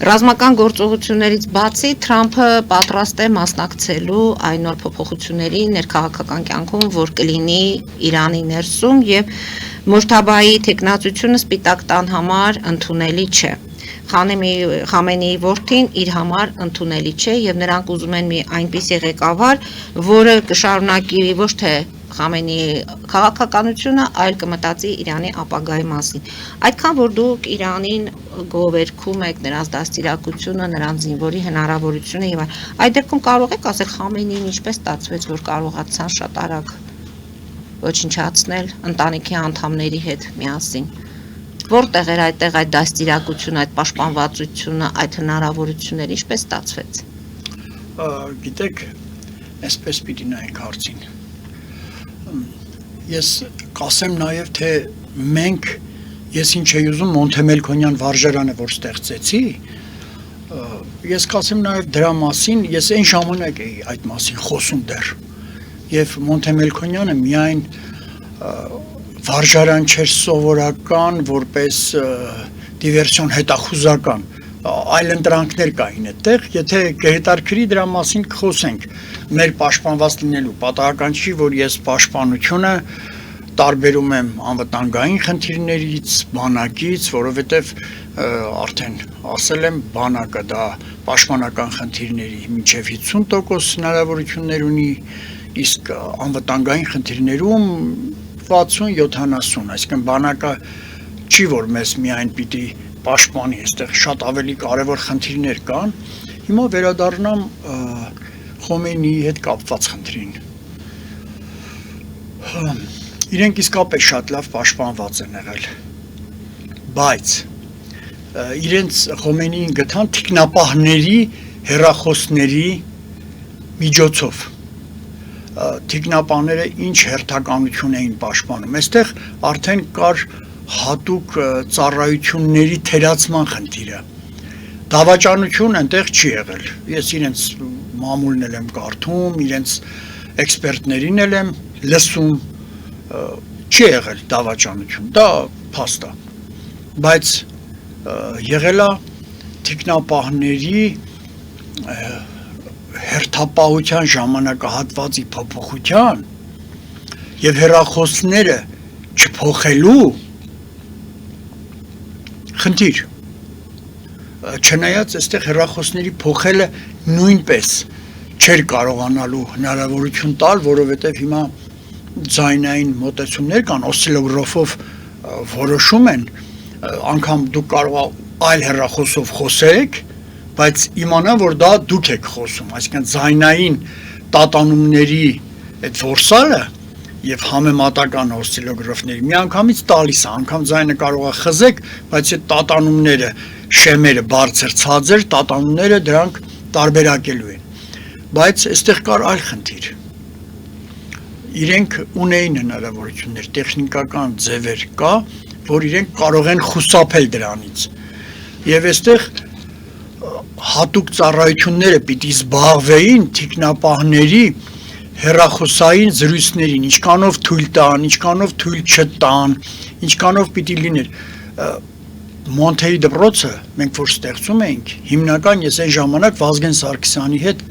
ռազմական գործողություններից բացի Թրամփը պատրաստ է մասնակցելու այն նոր փոփոխությունների ներքաղաքական կյանքում, որ կլինի Իրանի ներսում եւ Մոջթաբայի տեխնացությունը Սպիտակ տան համար ընդունելի չէ։ Խամենեի որդին իր համար ընդունելի չէ եւ նրանք ուզում են մի այնպիսի ղեկավար, որը կշարունակի ոչ թե Խամենեի քաղաքականությունը, այլ կմտածի Իրանի ապագայի մասին։ Այդքան որ դուք Իրանին գովերգում եք նրանց դաստիարակությունը, նրանց զինվորի հնարավորությունը եւ այդ դեպքում կարող եք ասել Խամենեին ինչպես ստացվեց, որ կարողացան շատ արագ ոչնչացնել ընտանիքի անդամների հետ միասին։ Որտեղ էր այդտեղ այդ դաստիարակությունը, այդ պաշտպանվածությունը, այդ հնարավորությունները ինչպես ստացվեց։ Գիտեք, այսպես պիտի նայենք հարցին։ Ես կասեմ նաև, թե մենք, ես ինչ էի ուզում Մոնտեմելքոնյան վարժարանը, որ ստեղծեցի, ես կասեմ նաև դրա մասին, ես այն ժամանակ էի այդ մասին խոսում դեռ, եւ Մոնտեմելքոնյանը միայն վարժարան չէր սովորական, որպես դիվերսիոն հետախուզական, այլ ընտրանքներ կային այդտեղ, եթե կհետաքրքրի դրա մասին կխոսենք, մեր պաշտպանված լինելու պատահական չի, որ ես պաշտպանությունը տարբերում եմ անվտանգային խնդիրներից, բանակից, որովհետև արդեն ասել եմ, բանակը դա պաշտպանական խնդիրների մինչև 50% հնարավորություններ ունի, իսկ անվտանգային խնդիրներում 60-70, այսինքն բանակը չի, որ մեզ միայն պիտի պաշտպանի, այստեղ շատ ավելի կարևոր խնդիրներ կան։ Հիմա վերադառնամ Խոմեյնիի հետ կապված խնդրին։ Իրենք իսկապես շատ լավ պաշտպանված են եղել, բայց իրենց Խոմեյնիին գտան թիկնապահների հեռախոսների միջոցով։ Թիկնապահները ինչ հերթականություն էին պաշտպանում։ Այստեղ արդեն կար հատուկ ծառայությունների թերացման խնդիրը։ Դավաճանություն այնտեղ չի եղել։ Ես իրենց մամուլն էլ եմ կարդում, իրենց էքսպերտներին էլ եմ լսում, չի եղել դավաճանություն, դա փաստ է։ Բայց եղել է թիկնապահների հերթապահության ժամանակահատվածի փոփոխության եւ հեռախոսները չփոխելու խնդիր։ Չնայած այստեղ հեռախոսների փոխելը նույնպես չէր կարողանալու հնարավորություն տալ, որովհետև հիմա ձայնային մոտեցումներ կան, օսցիլոգրաֆով որոշում են, անգամ դուք կարող այլ հեռախոսով խոսեք, բայց իմանա, որ դա դուք եք խոսում, այսինքն ձայնային տատանումների այդ որսալը եւ համեմատական օսցիլոգրաֆների միանգամից տալիս է, անգամ ձայնը կարող է խզեք, բայց այդ տատանումները, շեմերը բարձր ցածր, տատանումները դրանք տարբերակելու են, բայց այստեղ կար այլ խնդիր։ Իրենք ունեին հնարավորություններ, տեխնիկական ձևեր կա, որ իրենք կարող են խուսափել դրանից։ Եվ այստեղ հատուկ ծառայությունները պիտի զբաղվեին թիկնապահների հեռախոսային զրույցներին, ինչքանով թույլ տան, ինչքանով թույլ չտան, ինչքանով պիտի լիներ։ Մոնթեի դպրոցը մենք որ ստեղծում էինք, հիմնական ես այն ժամանակ Վազգեն Սարգսյանի հետ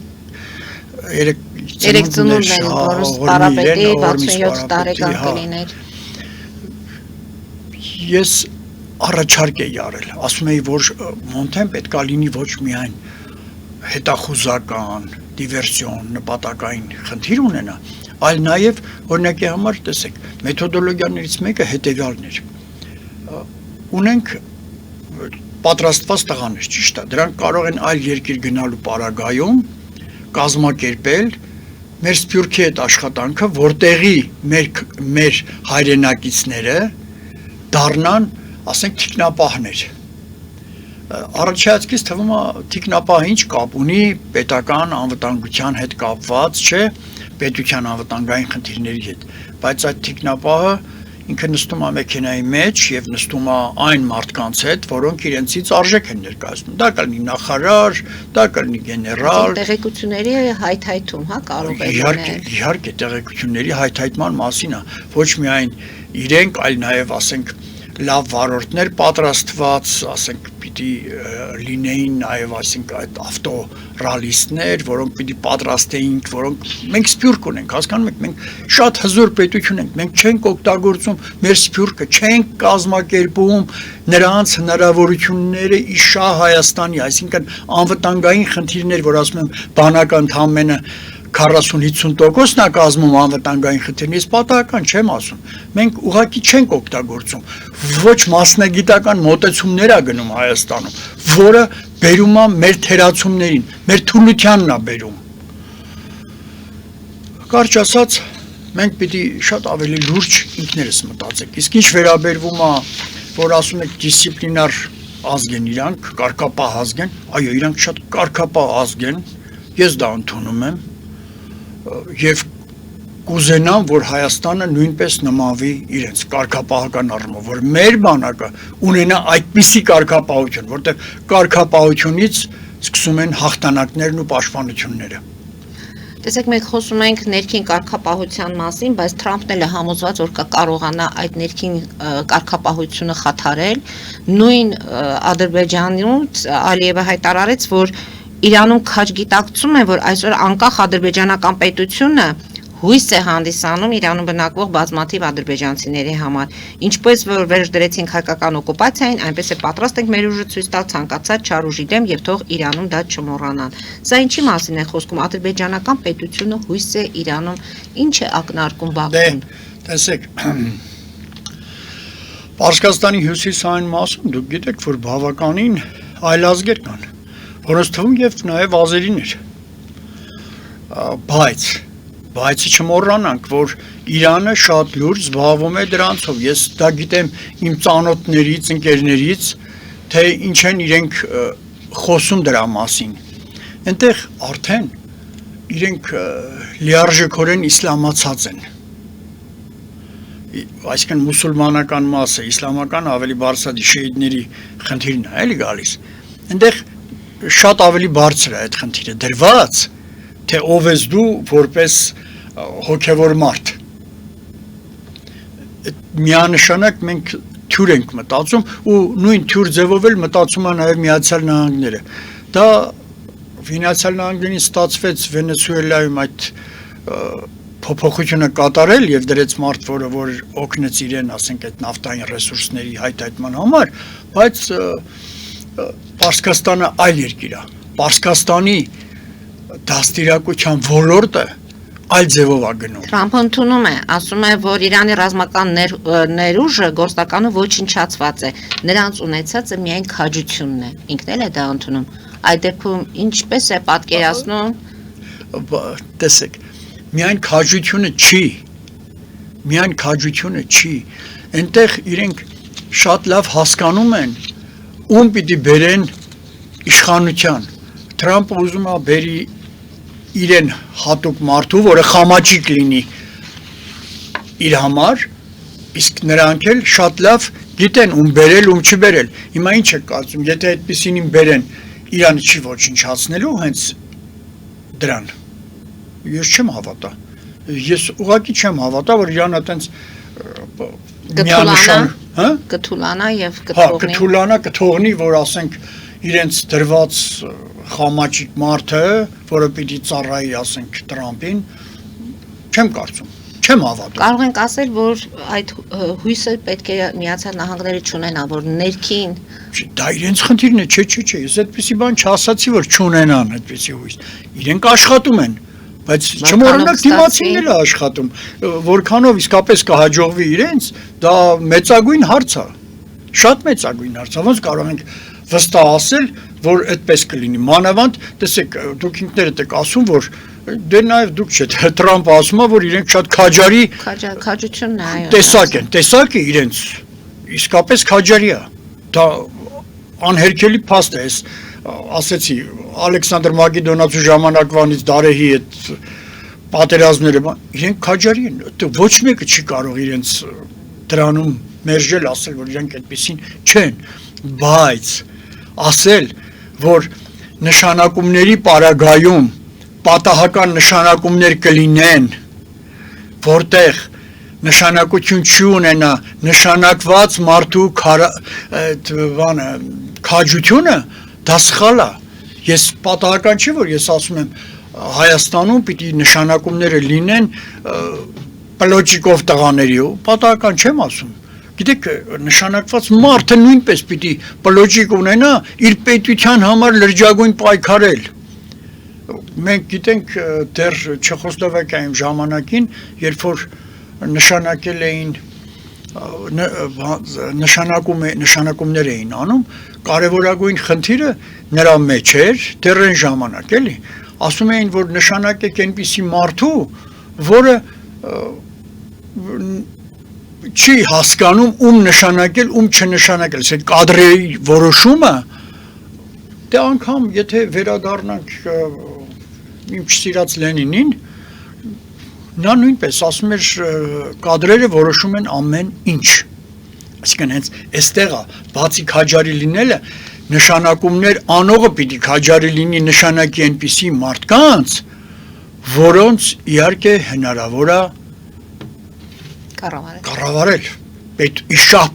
երեք ծնունդն են, որոնց Պարապետի 67 տարեկան կլիներ։ Ես առաջարկ էի արել, ասում էի, որ Մոնթեն պետք է լինի ոչ միայն հետախուզական, դիվերսիոն, նպատակային խնդիր ունենա, այլ նաև օրինակի համար տեսեք, մեթոդոլոգիաներից մեկը հետևյալն էր։ Ունենք պատրաստված տղաներ, ճիշտ է, դրանք կարող են այլ երկիր գնալու պարագայում կազմակերպել մեր սփյուռքի այդ աշխատանքը, որտեղի մեր հայրենակիցները դառնան, ասենք, թիկնապահներ։ Առաջացքից թվում է թիկնապահը ինչ կապ ունի պետական անվտանգության հետ կապված, չէ, պետության անվտանգային խնդիրների հետ, բայց այդ թիկնապահը ինքը նստում է մեքենայի մեջ եւ նստում է այն մարդկանց հետ, որոնք իրենցից արժեք են ներկայացնում։ Դա կլինի նախարար, դա կլինի գեներալ։ Տեղեկությունների հայթայթում, հա, կարող է լինել։ Իհարկե, տեղեկությունների հայթայթման մասին է, ոչ միայն իրենք, այլ նաև, ասենք, լավ վարորդներ պատրաստված, ասենք, պիտի լինեին նաև, ասենք, այդ ավտորալիստներ, որոնք պիտի պատրաստեին, որոնք մենք սփյուռք ունենք, հասկանում եք, մենք շատ հզոր պետություն ենք, մենք չենք օգտագործում մեր սփյուռքը, չենք կազմակերպում նրանց հնարավորությունները իշա Հայաստանի, այսինքն անվտանգային խնդիրներ, որ ասում եմ, բանական ընդամենը 40-50%-ն է կազմում անվտանգային խնդիրն, ես պատահական չեմ ասում, մենք ուղղակի չենք օգտագործում, ոչ մասնագիտական մոտեցումներ է գնում Հայաստանում, որը բերում է մեր թերացումներին, մեր թուլությանն է բերում։ Կարճ ասած, մենք պիտի շատ ավելի լուրջ ինքներս մտածենք, իսկ ինչ վերաբերվում է, որ ասում եք դիսցիպլինար ազգ են իրանք, կարգապահ ազգ են, այո, իրանք շատ կարգապահ ազգ են, ես դա ընդունում եմ, եւ կուզենամ, որ Հայաստանը նույնպես նմանվի իրենց կարգապահական առումով, որ մեր բանակը ունենա այդպիսի կարգապահություն, որտեղ կարգապահությունից սկսում են հաղթանակներն ու պաշտպանությունները։ Տեսեք, մենք խոսում ենք ներքին կարգապահության մասին, բայց Թրամփն էլ է համոզված, որ կարողանա այդ ներքին կարգապահությունը խաթարել։ Նույն Ադրբեջանում Ալիևը հայտարարեց, որ Իրանում քաջ գիտակցում է, որ այսօր անկախ ադրբեջանական պետությունը հույս է հանդիսանում Իրանում բնակվող բազմաթիվ ադրբեջանցիների համար։ Ինչպես որ վերջ դրեցինք հայկական օկուպացիային, այնպես է պատրաստ ենք մեր ուժը ցույց տալ ցանկացած չար ուժի դեմ եւ թող Իրանում դա չմոռանան։ Սա ինչի մասին է խոսքում, ադրբեջանական պետությունը հույս է Իրանում, ինչ է ակնարկում Բաքուն։ Տեսեք, Պարսկաստանի հյուսիսային մասում դուք գիտեք, որ բավականին այլ ազգեր կան, որոնց թվում եւ նաեւ ազերին էր։ Բայց չմոռանանք, որ Իրանը շատ լուրջ զբաղվում է դրանցով։ Ես դա գիտեմ իմ ծանոթներից, ընկերներից, թե ինչ են իրենք խոսում դրա մասին։ Այնտեղ արդեն իրենք լիարժեքորեն իսլամացած են։ Այսինքն մուսուլմանական մասը, իսլամական ավելի բարձր շեյդների խնդիրն է, էլի գալիս։ Այնտեղ շատ ավելի բարձր է այդ խնդիրը դրված, թե ով ես դու որպես հոգևոր մարդ։ Միանշանակ մենք թյուր ենք մտածում ու նույն թյուր ձևով էլ մտածում է նաև Միացյալ Նահանգները։ Դա Միացյալ Նահանգներին ստացվեց Վենեսուելայում այդ փոփոխությունը կատարել եւ դրեց մարդ, որ օգնեց իրեն, ասենք, այդ նավթային ռեսուրսների հայթայթման համար, բայց Պարսկաստանը այլ երկիր է։ Պարսկաստանի դաստիարակության ոլորտը այլ ձևով է գնում։ Թրամփը ընդունում է, ասում է, որ Իրանի ռազմական ներուժը գործնականում ոչնչացված է, նրանց ունեցածը միայն քաջությունն է։ Ինքն էլ է դա ընդունում։ Այդ դեպքում ինչպես է պատկերացնում։ Տեսեք, միայն քաջությունը չի։ Այնտեղ իրենք շատ լավ հասկանում են, ում պիտի բերեն իշխանության, Թրամփը ուզում է բերի իրեն հատուկ մարդու, որը խամաճիկ լինի իր համար, իսկ նրանք էլ շատ լավ գիտեն ում բերել, ում չբերել։ Հիմա ինչ է կարծում, եթե այդպեսին բերեն, Իրանը չի ոչնչացնելու հենց դրան։ Ես չեմ հավատա։ Ես ուղղակի չեմ հավատա, որ Իրանը այտենց կթուլանա եւ կթուլանա, կթողնի, որ ասենք իրենց դրված խամաճիկ մարդը, որը պիտի ծառայի, ասենք Տրամփին, չեմ կարծում, չեմ հավատում։ Կարող ենք ասել, որ այդ հույսը պետք է Միացյալ Նահանգները չունենա, որ ներքին դա իրենց խնդիրն է, չէ, ես այդպեսի բան չասացի, որ չունենան այդպեսի հույս։ Իրենք աշխատում են, բայց չմոռանաք դիմացինն էլ աշխատում, որքանով իսկապես կհաջողվի իրենց, դա մեծագույն հարց է, շատ մեծագույն հարց է, ոնց կարող ենք վստահ ասել, որ այդպես կլինի։ Մանավանդ, տեսեք, դուք ինքներդ եք ասում, որ դե նաև դուք չէ, Տրամփը ասում է, որ իրենք շատ քաջությունն է, այո։ Տեսակ է իրենց, իսկապես քաջարի է։ Դա անհերքելի փաստ է, ասեցի, Ալեքսանդր Մակեդոնացու ժամանակվանից Դարեհի այդ պատերազմները, իրենք քաջարի են, ոչ մեկը չի կարող իրենց դրանում մերժել, ասել, որ իրենք այդպեսին չեն, բայց ասել, որ նշանակումների պարագայում պատահական նշանակումներ կլինեն, որտեղ նշանակություն չի ունենա նշանակված մարդու քաջությունը, դա սխալ է։ Ես պատահական չի, որ ես ասում եմ Հայաստանում պիտի նշանակումները լինեն պլոճիկով տղաների, պատահական չեմ ասում։ Գիտեք, նշանակված մարդը նույնպես պիտի պլոճիկ ունենա իր պետության համար լրջագույն պայքարել։ Մենք գիտենք դեռ Չեխոսլովակիայում ժամանակին, երբ որ նշանակել էին նշանակումներ էին անում, կարևորագույն խնդիրը նրա մեջ էր, դեռ այն ժամանակ էլի, ասում էին, որ նշանակեք այնպիսի մարդու, որը չի հասկանում ում նշանակել, ում չնշանակել, այդ կադրերի որոշումը, դե անգամ եթե վերադառնանք իմ չսիրած Լենինին, նա նույնպես ասում էր կադրերը որոշում են ամեն ինչ, այսինքն հենց այստեղ է, բացի քաջարի լինելը, նշանակումներ անողը պիտի քաջարի լինի նշանակի այնպիսի մարդկանց, որոնց իհարկե հնարավոր է կառավարել, իշահ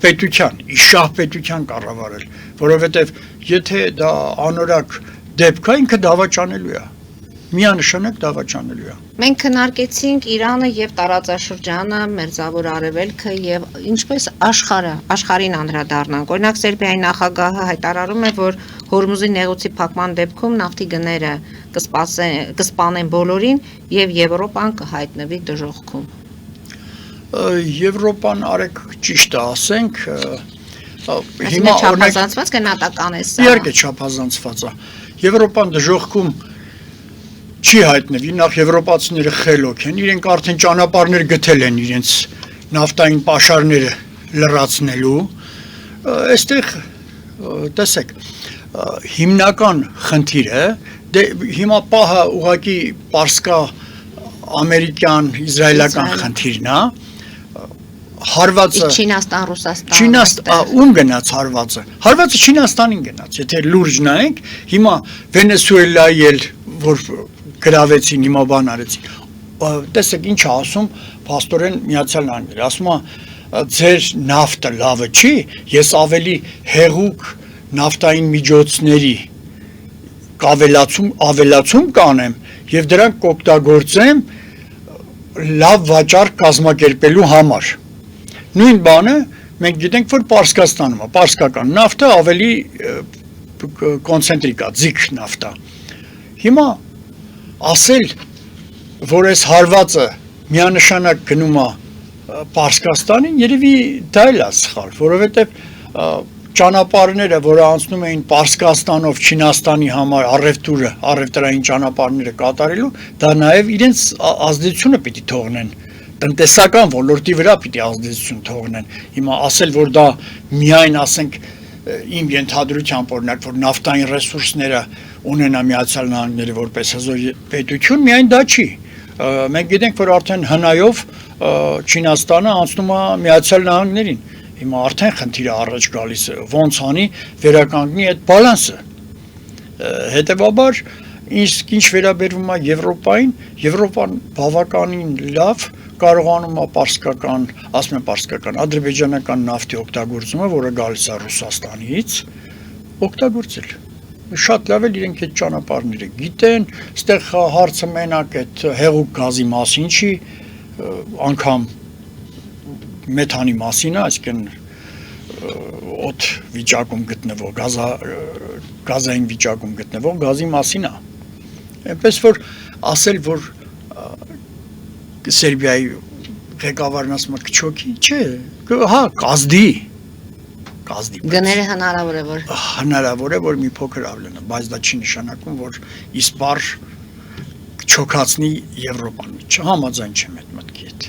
պետության կառավարել, որովհետև եթե դա անորակ դեպք է, ինքը դավաճանելու է, միանշանակ դավաճանելու է։ Մենք քննարկեցինք Իրանը եւ տարածաշրջանը, Մերձավոր Արևելքը եւ ինչպես աշխարհին անդրադառնանք։ Օրինակ Սերբիայի նախագահը հայտարարում է, որ Հորմուզի նեղուցի փակման դեպքում նավթի գները կսպանեն բոլորին եւ Եվրոպան կհայտնվի դժոխքում։ Եվրոպան արեք ճիշտ է ասենք, հիմա չափազանցված գնահատական է սա։ Իհարկե չափազանցված է։ Եվրոպան դժոխքում չի հայտնվի, նախ եվրոպացիները խելոք են, իրենք արդեն ճանապարհներ գտել են իրենց նավթային պաշարները լրացնելու, այստեղ տեսեք, հիմնական խնդիրը, դե հիմա պահը ուղղակի պարսկա ամերիկյան, իզրայելական խնդիրն է, հարվածը Չինաստան, Ռուսաստան, ում գնաց հարվածը, հարվածը Չինաստանին գնաց, եթե լուրջ նայենք, հիմա Վենեսուելայի էլ, որ գրավեցին, հիմա բան արեցին, տեսեք ինչ է ասում, փաստորեն Միացյալ Նահանգները, ասում է ձեր նավթը լավը չի, ես ավելի հեղուկ նավթային միջոցների ավելացում կանեմ եւ դրանք կօգտագործեմ լավ վաճառք կազմակերպելու համար։ Նույն բանը մենք գիտենք, որ Պարսկաստանում է, պարսկական նավթը ավելի կոնցենտրիկ է, ձիգ նավթ է։ Հիմա ասել, որ այս հարվածը միանշանակ գնում է Պարսկաստանին, երևի դա էլ է սխալ, որովհետև ճանապարհները, որը անցնում էին Պարսկաստանով Չինաստանի համար առևտրային ճանապարհները կատարելու, դա նաև իրենց ազդեցությունը պիտի թողնեն, տնտեսական ոլորտի վրա պիտի ազդեցություն թողնեն։ Հիմա ասել, որ դա միայն ասենք իմ ենթադրությամբ օրինակ, որ նավթային ռեսուրսները ունենա Միացյալ Նահանգները որպես հզոր պետություն, միայն դա չի։ Մենք գիտենք, որ արդեն հնայով Չինաստանը անցնում է Միացյալ Նահանգներին։ Հիմա արդեն խնդիրը առաջ գալիս է, ոնց անի վերականգնի այդ բալանսը։ Հետևաբար, իսկ ինչ վերաբերվում է Եվրոպային, Եվրոպան բավականին լավ կարողանում է պարսկական, ասում եմ պարսկական, ադրբեջանական նավթի օգտագործումը, որը գալիս է Ռուսաստանից, օգտագործել։ Շատ լավ է իրենք այդ ճանապարհները գիտեն, այստեղ հարցը մենակ այդ հեղուկ գազի մասին չի, անգամ մեթանի մասին է, այսինքն օդ վիճակում գտնվող, գազային վիճակում գտնվող գազի մասին է։ Այնպես որ ասել, որ Սերբիայի ղեկավարն ասում է քչոքի, չէ, հա, կազդի։ Գները հնարավոր է, որ մի փոքր ավելանա, բայց դա չի նշանակում, որ իսպար չոքացնի Եվրոպան։ Չհամաձայն չեմ այդ մտքի հետ։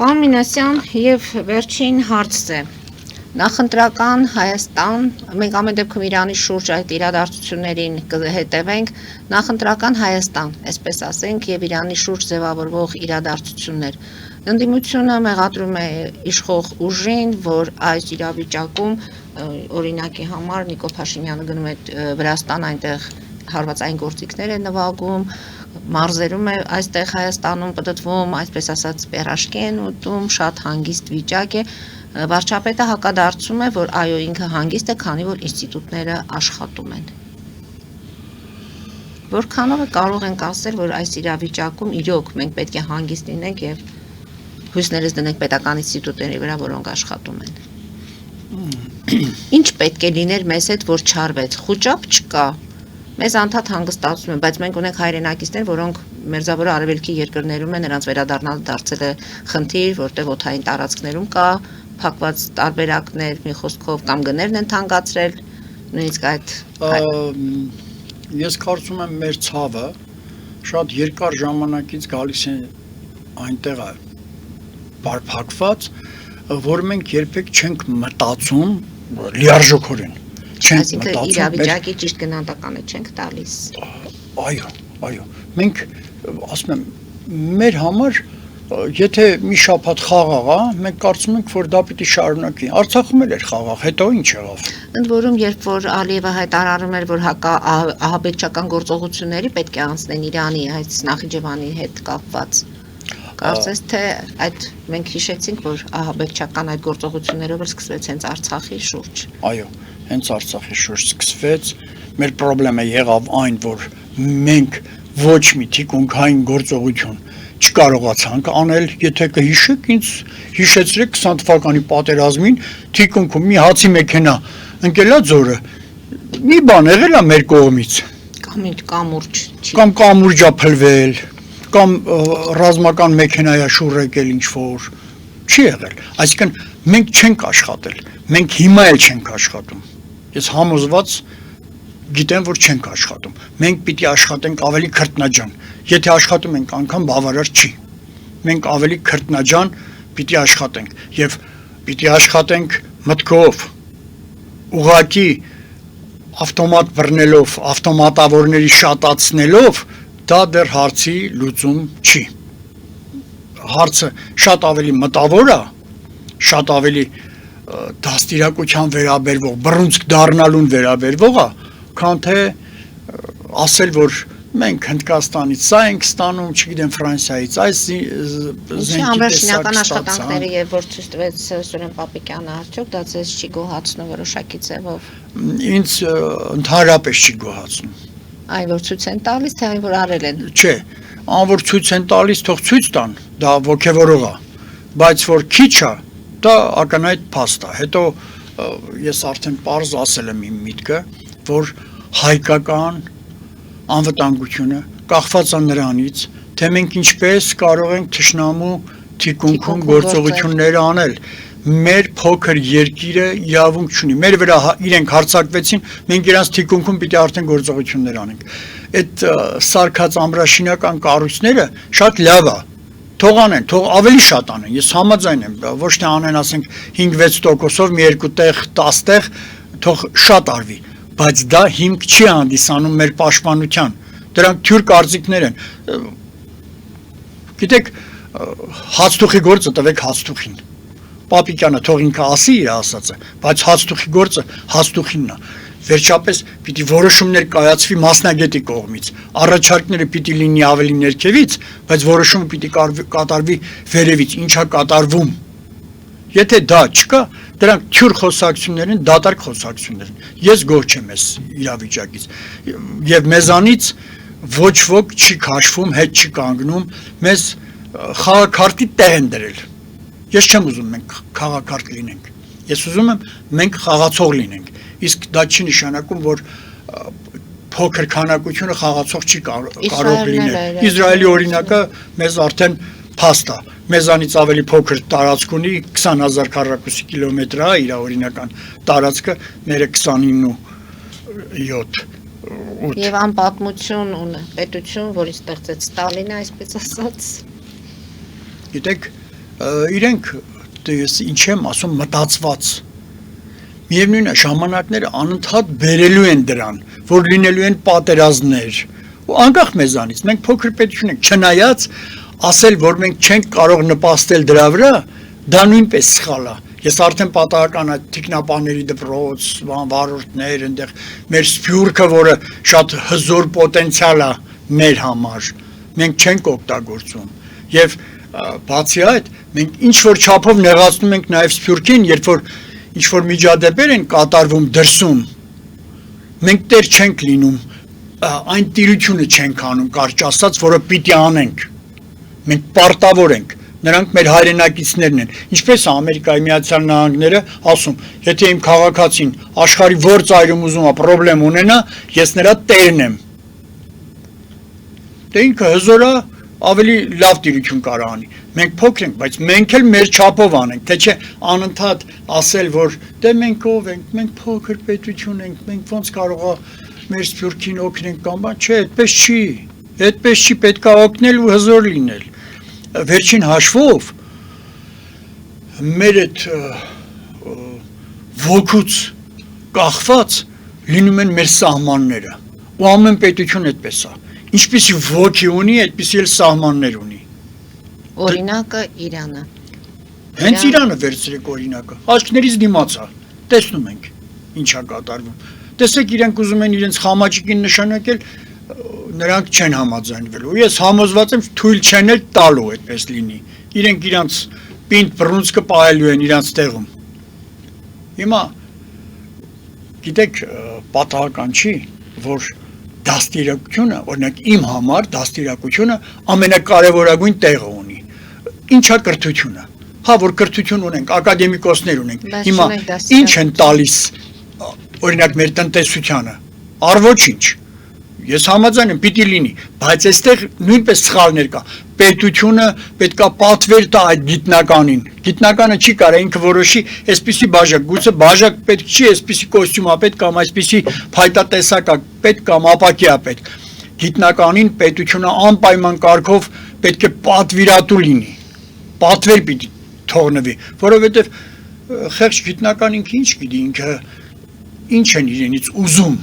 Պարոն Մինասյան, եւ վերջին հարցն է։ Նախընտրական Հայաստան, մենք ամեն դեպքում Իրանի շուրջ այդ իրադարձություններին կհետևենք, նախընտրական Հայաստան, այսպես ասենք, եւ Իրանի շուրջ ձևավորվող իրադարձություններ։ Ընդդիմությունը մեղադրում է իշխող ուժին, որ այս իրավիճակում օրինակի համար Նիկոլ Փաշինյանը գնում է Վրաստան, այնտեղ հարվածային գործիքներ է նվագում, մարզերում է այստեղ Հայաստանում պտտվում, այսպես ասած պերաշկի են ուտում, շատ հանգիստ վիճակ է։ Վարչապետը հակադարձում է, որ այո, ինքը հանգիստ է, քանի որ ինստիտուտները աշխատում են։ Որքանով է կարող ենք ասել, որ այս իրավիճակում իրոք մենք պետք է հանգիստ լինենք եւ հույսներս դնենք պետական ինստիտուտների վրա, որոնք աշխատում են։ Ինչ պետք է լիներ մեզ հետ, որ չարվեց, խոճապ չկա։ Մեզ անդադ հանգստացում են, բայց մենք ունենք հայրենակիցներ, որոնք մերձավոր արևելքի երկրներում են, նրանց վերադառնալ դարձել է խնդիր, որտեղ օդային տարածքներում կա փակված տարբերակներ, մի խոսքով կամ գներն են թանկացրել, նույնիսկ այդ Ես կարծում եմ մեր ցավը շատ երկար ժամանակից գալիս է այնտեղ բարփակված, որ մենք երբեք չենք մտածում լիարժեքորեն։ Այսինքն իրավիճակի ճիշտ գնահատականը չենք տալիս։ Այո, մենք ասում եմ, մեր համար եթե մի շաբաթ խաղաղ է, մենք կարծում ենք, որ դա պիտի շարունակի։ Արցախում էլ էր խաղաղ, հետո ինչ եղավ։ Ընդ որում, երբ որ Ալիևը հայտարարում էր, որ ահաբեկչական գործողությունների պետք է անցնեն Իրանի այդ Նախիջևանի հետ կապված, կարծես թե այդ մենք հիշեցինք, որ ահաբեկչական այդ գործողություններով սկսվեց հենց Արցախի շուրջ։ Այո, հենց Արցախի շուրջ սկսվեց։ Մեր խնդրեմը եղավ այն, որ մենք ոչ մի թիկունքային գործողություն չկարողացանք անել, եթե կհիշեք, ինձ հիշեցրեք 20 թվականի պատերազմին, թիկունքում մի հացի մեքենա ընկելա ձորը, մի բան եղել է մեր կողմից, կամ կամուրջ է փլվել, կամ ռազմական մեքենայա շուռ եկել ինչ-որ, չի եղել, այսինքն մենք չենք աշխատել, մենք հիմա էլ չենք աշխատում, ես համոզված գիտեմ, որ չենք աշխատում, մենք պիտի աշխատենք ավելի քրտնաջան, եթե աշխատում ենք անգամ բավարար չի, մենք ավելի քրտնաջան պիտի աշխատենք և պիտի աշխատենք մտքով, ուղղակի ավտոմատ բռնելով, ավտոմատավորների շատացնելով, դա դեռ հարցի լուծում չի, հարցը շատ ավելի մտավոր է, շատ ավելի դաստիարակության վերաբերվող, բռունցք դառնալուն վերաբերվող է, քան թե ասել, որ մենք Հնդկաստանից սա ենք ստանում, չգիտեմ Ֆրանսիայից այս զենքի տեսակ աշխատանքները եւ որ ցույց տվեց Սուրեն Պապիկյանը, արդյոք դա ձեզ չի գոհացնում որոշակի ձևով։ Ինձ ընդհանրապես չի գոհացնում։ Այ որ ցույց են տալիս, թե այն որ արել են։ Չէ, անոր ցույց են տալիս, թող ցույց տան, դա ոգևորող է, բայց որ քիչ է, դա ակնհայտ փաստ է։ Հետո ես արդեն պարզ ասել եմ իմ միտքը, որ հայկական անվտանգությունը կախված է նրանից, թե մենք ինչպես կարող ենք թշնամու թիկունքում գործողություններ անել։ Մեր փոքր երկիրը իրավունք չունի։ Մեր վրա իրենք հարձակվեցին, մենք իրանց թիկունքում պիտի արդեն գործողություններ անենք։ Այդ սարքած ամրաշինական կառույցները շատ լավ է։ Թող անեն, թող ավելի շատ անեն։ Ես համաձայն եմ, ոչ թե անեն, ասենք 5-6%-ով մի երկու տեղ, 10 տեղ, թող շատ արվի, բայց դա հիմք չի հանդիսանում մեր պաշտպանության։ Դրանք թյուր կարծիքներ են։ Գիտեք, հացթուխի գործը տվեք հացթուխին։ Պապիկյանը թող ինքը ասի իր ասածը, բայց հացթուխի գործը հացթուխինն է։ Վերջապես պիտի որոշումներ կայացվի մասնագետի կողմից։ Առաջարկները պիտի լինի ավելի ներքևից, բայց որոշումը պիտի կատարվի վերևից, ինչա կատարվում։ Եթե դա չկա, դրանք թյուր խոսակցություններ են, դատարկ խոսակցություններ են։ Ես գոհ չեմ այս իրավիճակից։ Եվ մեզանից ոչ ոք չի քաշվում, հետ չի կանգնում, մեզ խաղաքարտի տեղ են դրել։ Ես չեմ ուզում մենք խաղաքարտ լինենք։ Ես ուզում եմ մենք խաղացող լինենք։ Իսկ դա չի նշանակում, որ փոքր քանակությունը խաղացող չի կարող լինել։ Իսրայելի օրինակը մեզ արդեն փաստ է։ Մեզանից ավելի փոքր տարածք ունի 20000 քառակուսի կիլոմետր է իր օրինական տարածքը, մերը 29.7 Եվ անպատմություն ունի պետություն, որի ստեղծեց Ստալինը, այսպես ասած։ Գիտեք, իրենք ես ինչ եմ ասում մտածված։ Միևնույն է ժամանակները անընդհատ բերելու են դրան, որ լինելու են պատերազմներ։ Ու անկախ մեզանից, մենք փոքր պետություն ենք, չնայած ասել, որ մենք չենք կարող նպաստել դրա վրա, դա նույնպես սխալ է։ Ես արդեն պատահական այդ թիկնապաների դպրոց, վարորդներ, այնտեղ մեր սփյուռքը, որը շատ հզոր պոտենցիալ է մեր համար, մենք չենք օգտագործում։ Եվ բացի այդ, մենք ինչ որ չափով նեղացնում ենք նաև սփյուռքին, երբ որ ինչ որ միջադեպեր են կատարվում դրսում, մենք տեր չենք լինում, այն տիրությունը չենք անում, կարճ ասած, որը պիտի անենք։ Մենք պարտավոր ենք, նրանք մեր հայրենակիցներն են, ինչպես է Ամերիկայի Միացյալ Նահանգները ասում, եթե իմ քաղաքացին աշխարհի որ ծայրում ուզում է պրոբլեմ ունենա, ես նրա տերն եմ։ Դե ինքը հզոր է, ավելի լավ տիրություն կարող անի։ Մենք փոքր ենք, բայց մենք էլ մեր չափով անենք, թե չէ անընդհատ ասել, որ դե մենք ով ենք, մենք փոքր պետություն ենք, մենք ոնց կարող է մեր սփյուռքին օգնենք կամ բան, չէ, այդպես չի։ Այդպես չի, պետք է օգնել ու հզոր լինել։ Վերջին հաշվով մեր այդ ոգուց կախված լինում են մեր սահմանները։ Ու ամեն պետություն այդպես է։ Ինչպիսի ոգի ունի, այդպիսի էլ սահմաններ ունի։ Օրինակը Իրանը։ Հենց Իրանը վերցրեք օրինակը։ Աչքներից դիմաց է։ Տեսնում ենք ինչա կատարվում։ Տեսեք, իրենք ուզում են իրենց խամաճիկին նշանակել, նրանք չեն համաձայնվելու։ Ես համոզված եմ թույլ չեն էլ տալու այդպես լինի։ Իրենք իրանց պինդ բռունցքը պահելու են իրանց տեղում։ Հիմա գիտեք, պատահական չի, որ դաստիարակությունը, օրինակ իմ համար դաստիարակությունը ամենակարևորագույն տեղը ունի։ Ինչա կրթությունը։ Հա, որ կրթություն ունենք, ակադեմիկոսներ ունենք։ Հիմա ինչ են տալիս օրինակ մեր տնտեսությանը։ Ոչինչ։ Ես համաձայն եմ, պիտի լինի, բայց այստեղ նույնպես սխալներ կա։ Պետությունը պետքա պատվեր տա այդ գիտնականին։ Գիտնականը չի կարող ինքը որոշի, այսպիսի բաժակ, գուցե բաժակ պետք չի, այսպիսի կոստյում է պետք կամ այսպիսի փայտատեսակ է պետք կամ ապակի է պետք։ Գիտնականին պետությունը անպայման կարգով պետք է պատվիրատու լինի։ Պատվեր պիտի թողնվի, որովհետև խեղճ գիտնական ինքը ինչ գիտի, ինքը ինչ են իրենից ուզում։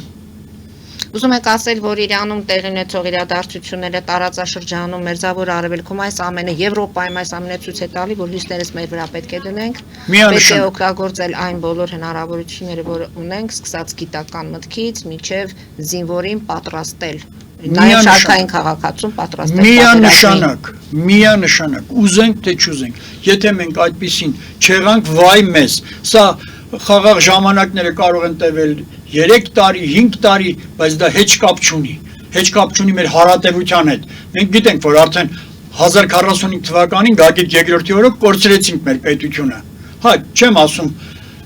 Ուզում եք ասել, որ Իրանում տեղի ունեցող իրադարձությունները տարածաշրջանում, Մերձավոր Արևելքում այս ամենը Եվրոպայում այս ամենը ցույց է տալի, որ հույսներս մեր վրա պետք է դնենք, պետք է օգտագործել այն բոլոր հնարավորությունները, որ ունենք, սկսած գիտական մտքից մինչև զինվորին պատրաստել, նաև շարքային քաղաքացում պատրաստել։ Միանշանակ, ուզենք թե չուզենք, եթե մենք այդպեսին չեղանք, վայ մեզ, սա խաղաղ ժամանակները կարող են տևել 3 տարի, 5 տարի, բայց դա հեչ կապ չունի։ Հեչ կապ չունի մեր հարատևության հետ։ Մենք գիտենք, որ արդեն 1045 թվականին Գագիկ երկրորդի օրը կորցրեցինք մեր պետությունը։ Հա, չեմ ասում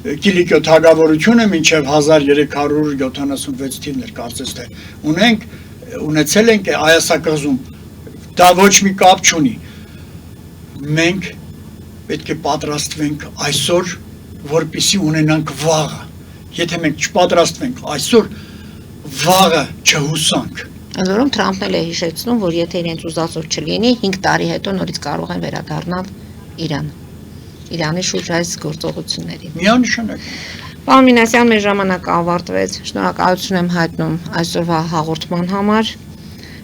Կիլիկիո թագավորությունը մինչև 1376 թիվներ կարծես թե ունեցել ենք Այասակղզում։ Դա ոչ մի կապ չունի։ Մենք պետք է պատրաստվենք այսօր, որպեսզի ունենանք վաղը։ Եթե մենք չպատրաստվենք այսօր, վաղը չհուսանք։ Ընդ որում Թրամփն էլ է հիշեցնում, որ եթե իրենց ուզածով չլինի, 5 տարի հետո նորից կարող են վերադառնալ Իրան։ Իրանի շուրջ այս գործողություններին։ Միանշանակ։ Պարոն Մինասյան, մեր ժամանակը ավարտվեց։ Շնորհակալություն եմ հայտնում այսօրվա հաղորդման համար։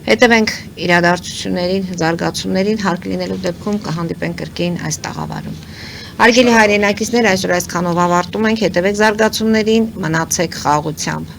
Հետևենք իրադարձություններին, զարգացումներին, հարկ լինելու դեպքում կհանդիպենք կրկին այս տաղավարում։ Հարգելի հայրենակիցներ, այսօր այսքանով ավարտում ենք, հետևեք զարգացումներին, մնացեք խաղաղությամբ։